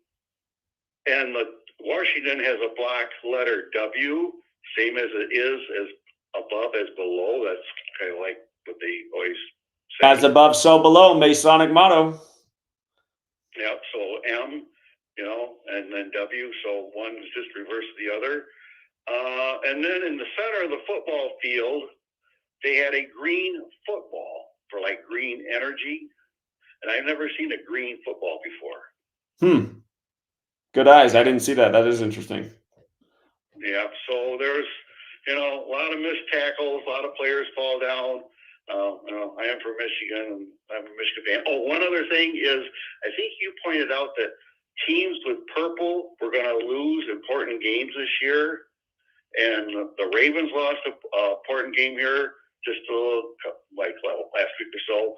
and the Washington has a black letter W, same as it is as above as below. That's kind of like what they always say. As above, so below, Masonic motto. Yeah. So M. and then W. So one is just reverse of the other. And then in the center of the football field, they had a green football for like green energy. And I've never seen a green football before. Good eyes. I didn't see that. That is interesting. Yeah. So there's, a lot of missed tackles, a lot of players fall down. I am from Michigan, and I'm a Michigan fan. Oh, one other thing is, I think you pointed out that teams with purple were going to lose important games this year. And the Ravens lost an important game here just last week or so.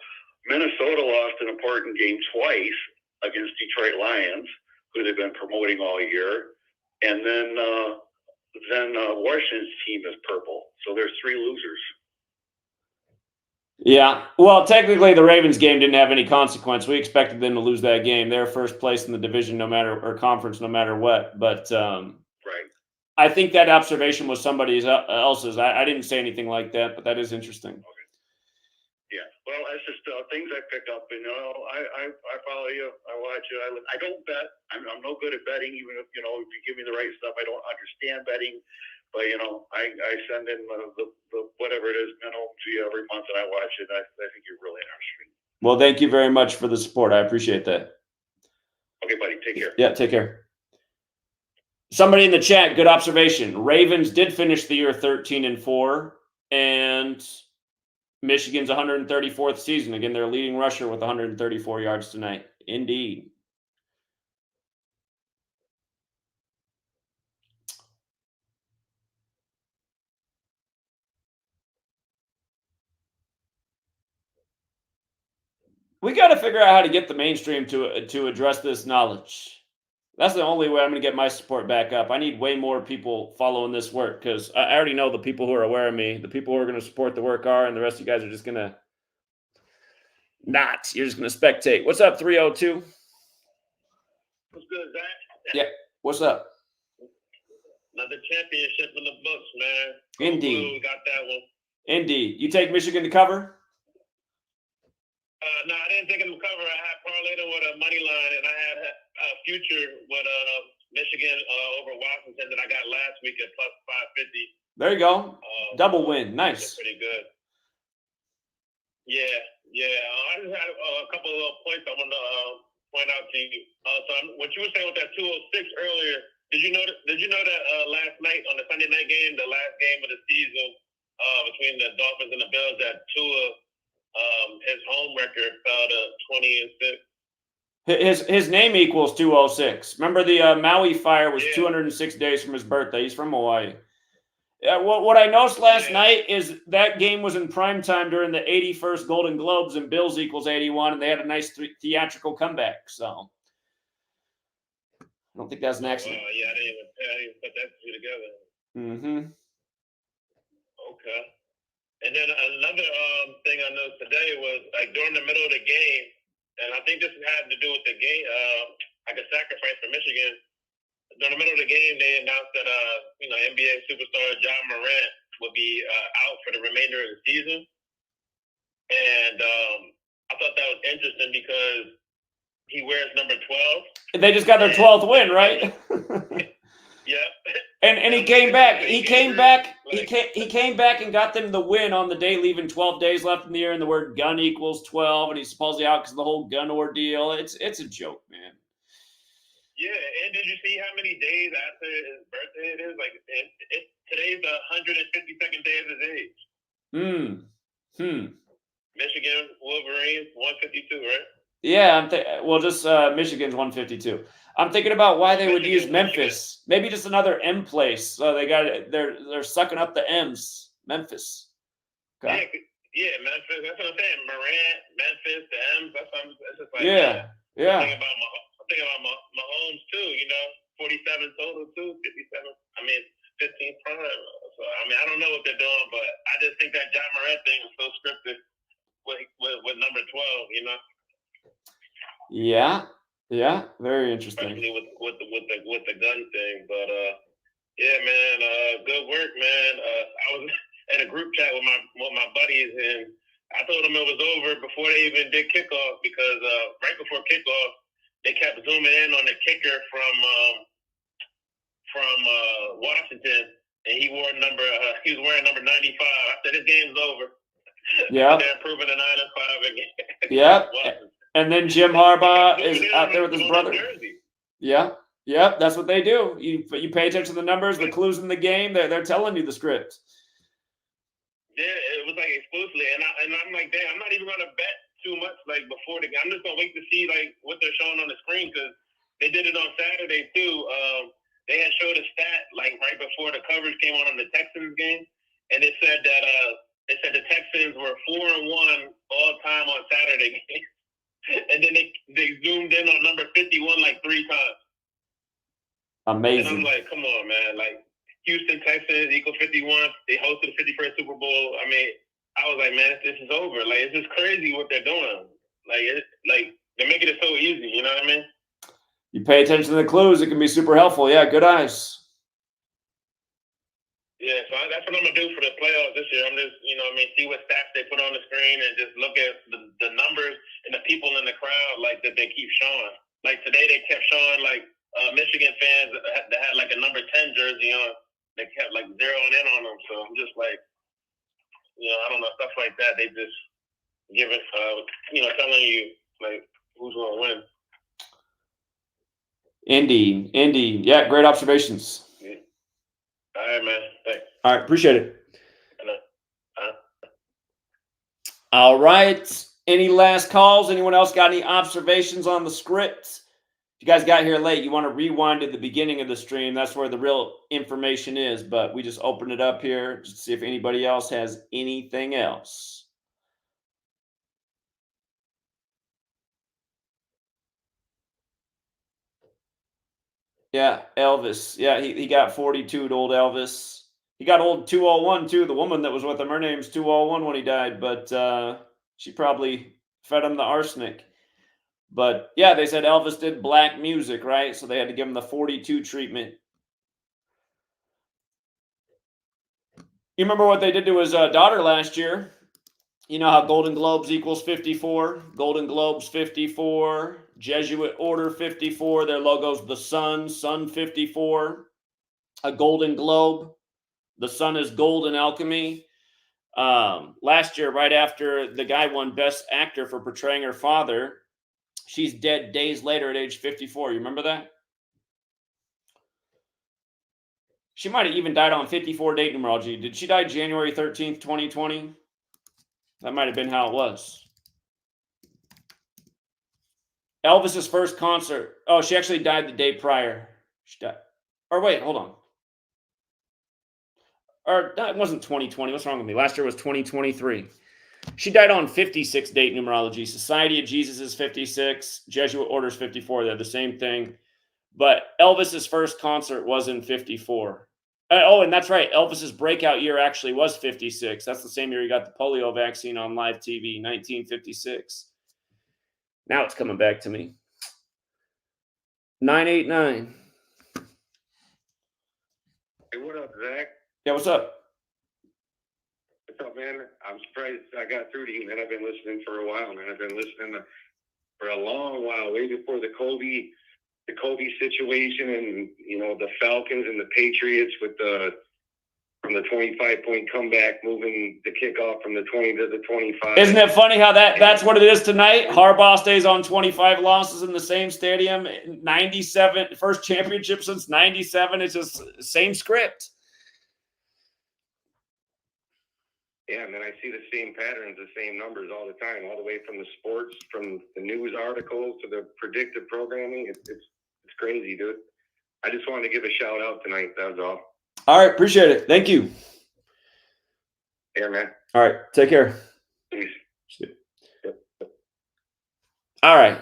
Minnesota lost an important game twice against Detroit Lions, who they've been promoting all year. And then Washington's team is purple. So there's 3 losers. Yeah. Well, technically, the Ravens game didn't have any consequence. We expected them to lose that game. They're first place in the division, or conference, no matter what. But right. I think that observation was somebody else's. I didn't say anything like that, but that is interesting. Okay. Yeah. Well, it's just things I pick up. I follow you. I watch you. I don't bet. I'm no good at betting, even if you give me the right stuff. I don't understand betting. But, I send in the whatever it is minimum to you every month, and I watch it. I think you're really interesting. Well, thank you very much for the support. I appreciate that. Okay, buddy. Take care. Yeah, take care. Somebody in the chat, good observation. Ravens did finish the year 13-4, and Michigan's 134th season. Again, their leading rusher with 134 yards tonight. Indeed. We got to figure out how to get the mainstream to address this knowledge. That's the only way I'm going to get my support back up. I need way more people following this work, because I already know the people who are aware of me. The people who are going to support the work are, and the rest of you guys are just going to not. You're just going to spectate. What's up, 302? What's good, Zach? Yeah. What's up? Another championship in the books, man. Indeed. We got that one. Indeed. You take Michigan to cover? No, I didn't take them to cover. I had parlayed them with a money line, and I had a future with Michigan over Washington that I got last week at plus 550. There you go. Double win. Nice. Pretty good. Yeah. I just had a couple of little points I want to point out to you. What you were saying with that 206 earlier, did you know that last night on the Sunday night game, the last game of the season between the Dolphins and the Bills, that Tua, his home record fell to 20-6. His name equals 206. Remember, the Maui fire was 206 days from his birthday. He's from Hawaii. What I noticed last night is that game was in prime time during the 81st Golden Globes, and Bills equals 81, and they had a nice theatrical comeback. So I don't think that's an accident. I didn't even put that two together. Mm-hmm. Okay. And then another thing I noticed today was like during the middle of the game, and I think this had to do with the game, like a sacrifice for Michigan. During the middle of the game, they announced that NBA superstar Ja Morant would be out for the remainder of the season, and I thought that was interesting because he wears number 12. They just got their 12th win, right? Yeah. And he came back. He came back and got them the win on the day, leaving 12 days left in the year, and the word gun equals 12, and he's supposedly out because of the whole gun ordeal. It's a joke, man. Yeah, and did you see how many days after his birthday it is? Like, today's the 152nd day of his age. Michigan Wolverines 152, right? Yeah, Michigan's 152. I'm thinking about why they would use Memphis. Maybe just another M place. So they're sucking up the M's. Memphis. Okay. Yeah, Memphis. That's what I'm saying. Morant, Memphis, the M's. That's just like yeah. I'm thinking about Mahomes too. 47 total too, 57. 15 prime. So I don't know what they're doing, but I just think that Ja Morant thing is so scripted with number 12. Yeah, very interesting. Especially with the gun thing, but yeah, man, good work, man. I was in a group chat with my buddies, and I told them it was over before they even did kickoff because right before kickoff they kept zooming in on the kicker from Washington, and he was wearing number 95. I said, this game's over. Yeah. They're improving to 9-5 again. Yeah. And then Jim Harbaugh is out there with his brother. Yeah. Yep, that's what they do. You pay attention to the numbers, the clues in the game. They're telling you the script. Yeah, it was like exclusively, and I'm like, damn, I'm not even gonna bet too much like before the game. I'm just gonna wait to see like what they're showing on the screen because they did it on Saturday too. They had showed a stat like right before the coverage came on the Texans game, and it said that the Texans were 4-1 all time on Saturday games, and then they zoomed in on number 51 like 3 times. Amazing. And I'm like, come on, man. Like, Houston Texans equal 51. They hosted the 51st Super Bowl. I mean, I was like, man, this is over. Like, it's just crazy what they're doing. Like they're making it so easy. You know what I mean? You pay attention to the clues. It can be super helpful. Yeah, good eyes. Yeah, so that's what I'm going to do for the playoffs this year. I'm just, see what stats they put on the screen and just look at the numbers and the people in the crowd, like, that they keep showing. Like, today they kept showing, like, Michigan fans that had like a number 10 jersey on. They kept like zeroing in on them. So I'm just like, I don't know, stuff like that. They just give it, telling you like who's going to win. Indeed. Yeah, great observations. Yeah. All right, man. Thanks. All right, appreciate it. All right. Any last calls? Anyone else got any observations on the script? If you guys got here late, you want to rewind to the beginning of the stream. That's where the real information is. But we just opened it up here just to see if anybody else has anything else. Yeah, Elvis. Yeah, he got 42'd, old Elvis. He got old 201 too. The woman that was with him, her name's 201 when he died. But she probably fed him the arsenic. But yeah, they said Elvis did black music, right? So they had to give him the 42 treatment. You remember what they did to his daughter last year? You know how Golden Globes equals 54? Golden Globes 54, Jesuit Order 54. Their logo's the sun 54. A Golden Globe. The sun is gold in alchemy. Last year, right after the guy won Best Actor for portraying her father, she's dead days later at age 54. You remember that? She might have even died on 54 date numerology. Did she die January 13th, 2020? That might have been how it was. Elvis's first concert. Oh, she actually died the day prior. She died. Or wait, hold on. Or no, it wasn't 2020. What's wrong with me? Last year was 2023. She died on 56 date numerology. Society of Jesus is 56. Jesuit Order is 54. They're the same thing. But Elvis's first concert was in 54. And that's right. Elvis's breakout year actually was 56. That's the same year he got the polio vaccine on live TV, 1956. Now it's coming back to me. 989. Hey, what up, Zach? Yeah, what's up? What's up, man? I'm surprised I got through to you, man. I've been listening for a while, man. I've been listening for a long while, way before the Kobe situation, and the Falcons and the Patriots from the 25-point comeback, moving the kickoff from the 20 to the 25. Isn't it funny how that's what it is tonight? Harbaugh stays on 25 losses in the same stadium. 97, first championship since 97. It's just same script. Yeah, and then I see the same patterns, the same numbers all the time, all the way from the sports, from the news articles to the predictive programming. It's crazy, dude. I just wanted to give a shout out tonight. That was all. All right, appreciate it. Thank you. Yeah, man. All right, take care. Peace. All right.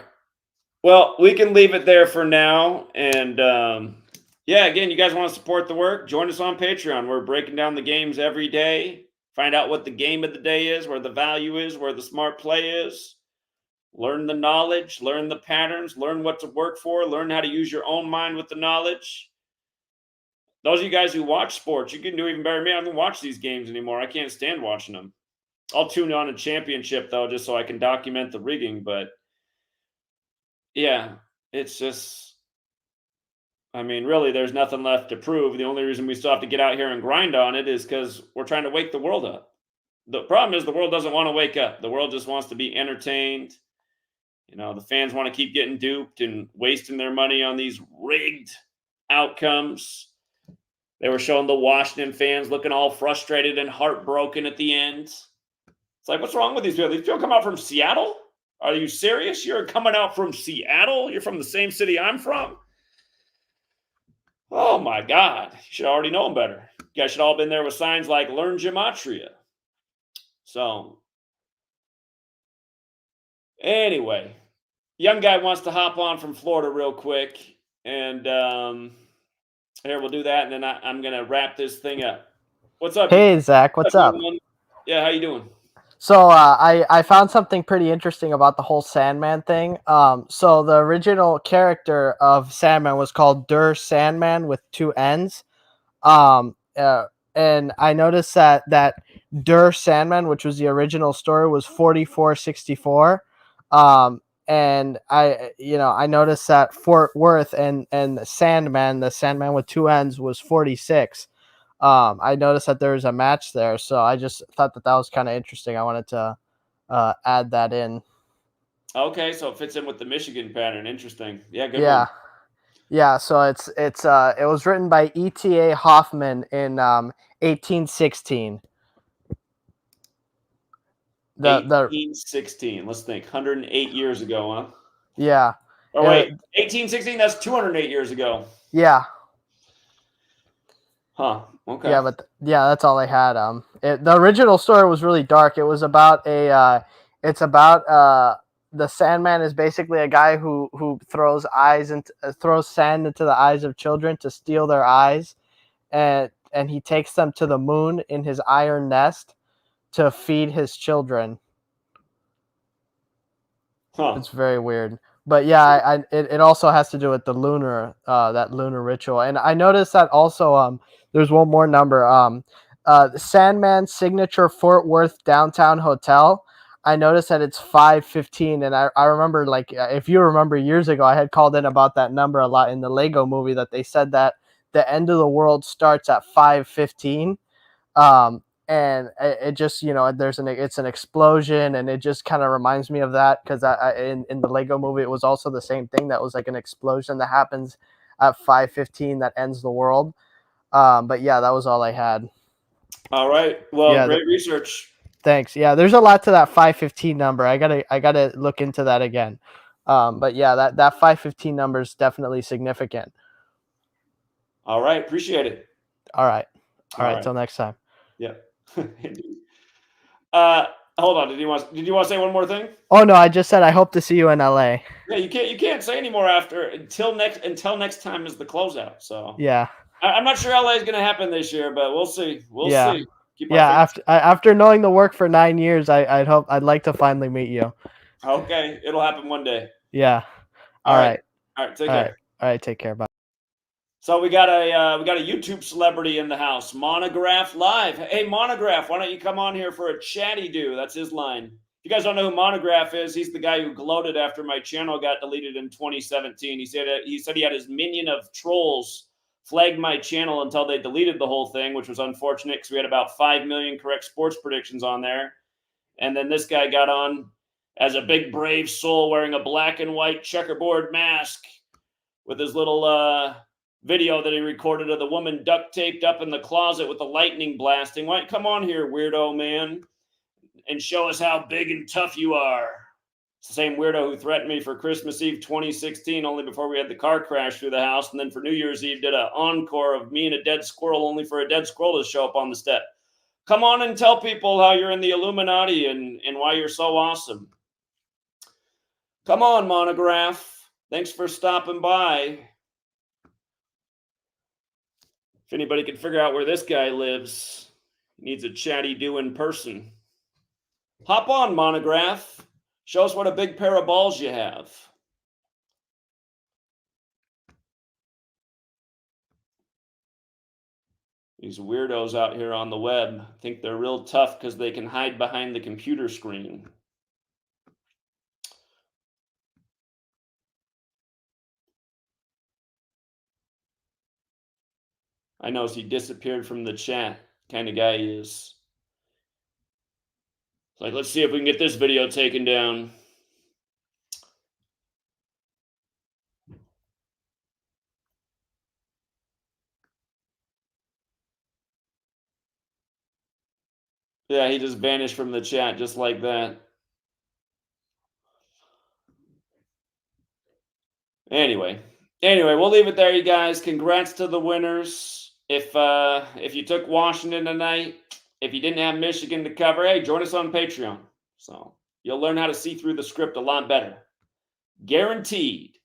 Well, we can leave it there for now. And again, you guys want to support the work? Join us on Patreon. We're breaking down the games every day. Find out what the game of the day is, where the value is, where the smart play is. Learn the knowledge, learn the patterns, learn what to work for, learn how to use your own mind with the knowledge. Those of you guys who watch sports, you can do even better than me. I don't watch these games anymore. I can't stand watching them. I'll tune on a championship, though, just so I can document the rigging. But, yeah, it's just, I mean, really, there's nothing left to prove. The only reason we still have to get out here and grind on it is because we're trying to wake the world up. The problem is the world doesn't want to wake up. The world just wants to be entertained. The fans want to keep getting duped and wasting their money on these rigged outcomes. They were showing the Washington fans looking all frustrated and heartbroken at the end. It's like, what's wrong with these people? These people come out from Seattle? Are you serious? You're coming out from Seattle? You're from the same city I'm from? Oh my God. You should already know them better. You guys should all been there with signs like learn Gematria. So, anyway, young guy wants to hop on from Florida real quick. And here, we'll do that. And then I'm going to wrap this thing up. What's up? Hey, Zach, what's up? Yeah, how you doing? So I found something pretty interesting about the whole Sandman thing. So the original character of Sandman was called Der Sandman with 2 N's. And I noticed that Der Sandman, which was the original story, was 4464. And I noticed that Fort Worth and the Sandman with 2 N's was 46. I noticed that there was a match there, so I just thought that was kind of interesting. I wanted to add that in. Okay, so it fits in with the Michigan pattern. Interesting. Yeah, good Yeah. one. Yeah, so it was written by E.T.A. Hoffman in 1816. 1816. Let's think. 108 years ago, huh? Yeah. Oh wait, 1816. That's 208 years ago. Yeah. Huh. Okay. Yeah, but that's all I had. The original story was really dark. It was about the Sandman is basically a guy who throws sand into the eyes of children to steal their eyes, and he takes them to the moon in his iron nest to feed his children. Huh. It's very weird. But yeah, it also has to do with the lunar ritual. And I noticed that also there's one more number. The Sandman Signature Fort Worth Downtown Hotel. I noticed that it's 515, and I remember, like, if you remember years ago, I had called in about that number a lot in the Lego movie, that they said that the end of the world starts at 515. And it just, it's an explosion, and it just kind of reminds me of that, because in the Lego movie, it was also the same thing. That was like an explosion that happens at 515 that ends the world. But yeah, that was all I had. All right. Well, Yeah, great research. Thanks. Yeah, there's a lot to that 515 number. I gotta look into that again. But yeah, that 515 number is definitely significant. All right. Appreciate it. All right. Till next time. Yeah. Hold on. Did you want to say one more thing? Oh no, I just said I hope to see you in LA. Yeah, you can't say any more until next time is the closeout. So yeah, I'm not sure LA is going to happen this year, but we'll see. We'll see. After knowing the work for 9 years, I'd like to finally meet you. Okay, it'll happen one day. Yeah. All right. Take care. All right. Take care. Bye. So we got a YouTube celebrity in the house, Monograph Live. Hey, Monograph, why don't you come on here for a chatty do? That's his line. If you guys don't know who Monograph is, he's the guy who gloated after my channel got deleted in 2017. He said he had his minion of trolls flagged my channel until they deleted the whole thing, which was unfortunate because we had about 5 million correct sports predictions on there. And then this guy got on as a big brave soul wearing a black and white checkerboard mask with his little video that he recorded of the woman duct taped up in the closet with the lightning blasting. Why come on here, weirdo man, and show us how big and tough you are. It's the same weirdo who threatened me for Christmas Eve 2016, only before we had the car crash through the house, and then for New Year's Eve did an encore of me and a dead squirrel, only for a dead squirrel to show up on the step. Come on and tell people how you're in the Illuminati and why you're so awesome. Come on, Monograph. Thanks for stopping by. If anybody can figure out where this guy lives, he needs a chatty do in person. Hop on, Monograph. Show us what a big pair of balls you have. These weirdos out here on the web think they're real tough because they can hide behind the computer screen. I know he disappeared from the chat. Kind of guy he is. Like, let's see if we can get this video taken down. Yeah, he just vanished from the chat just like that. Anyway, we'll leave it there, you guys. Congrats to the winners. If you took Washington tonight, if you didn't have Michigan to cover, hey, join us on Patreon. So you'll learn how to see through the script a lot better. Guaranteed.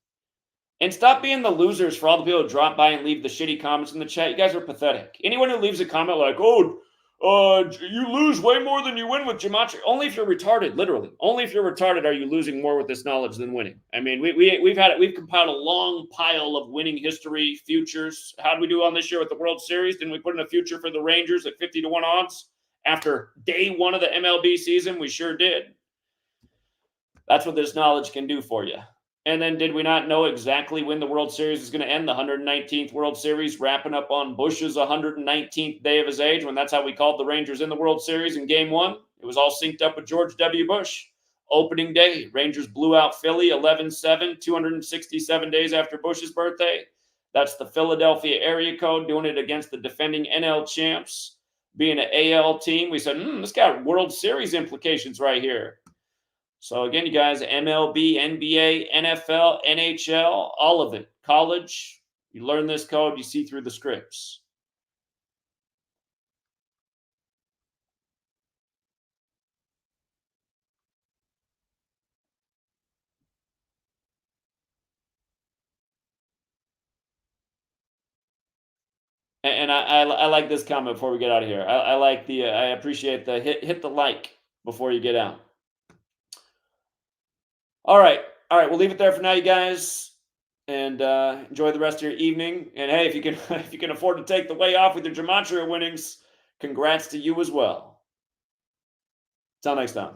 And stop being the losers for all the people who drop by and leave the shitty comments in the chat. You guys are pathetic. Anyone who leaves a comment like, oh, you lose way more than you win with Gematria. Only if you're retarded, literally. Only if you're retarded are you losing more with this knowledge than winning. I mean, we've compiled a long pile of winning history, futures. How did we do on this year with the World Series? Didn't we put in a future for the Rangers at 50-1 odds? After day one of the MLB season, we sure did. That's what this knowledge can do for you. And then did we not know exactly when the World Series is going to end? The 119th World Series, wrapping up on Bush's 119th day of his age, when that's how we called the Rangers in the World Series in Game 1. It was all synced up with George W. Bush. Opening day, Rangers blew out Philly 11-7, 267 days after Bush's birthday. That's the Philadelphia area code, doing it against the defending NL champs. Being an AL team, we said, this got World Series implications right here. So again, you guys, MLB, NBA, NFL, NHL, all of it. College, you learn this code, you see through the scripts. And I like this comment before we get out of here. I like the, I appreciate the hit the like before you get out. All right, we'll leave it there for now, you guys. And enjoy the rest of your evening. And hey, if you can afford to take the way off with your Gematria winnings, congrats to you as well. Till next time.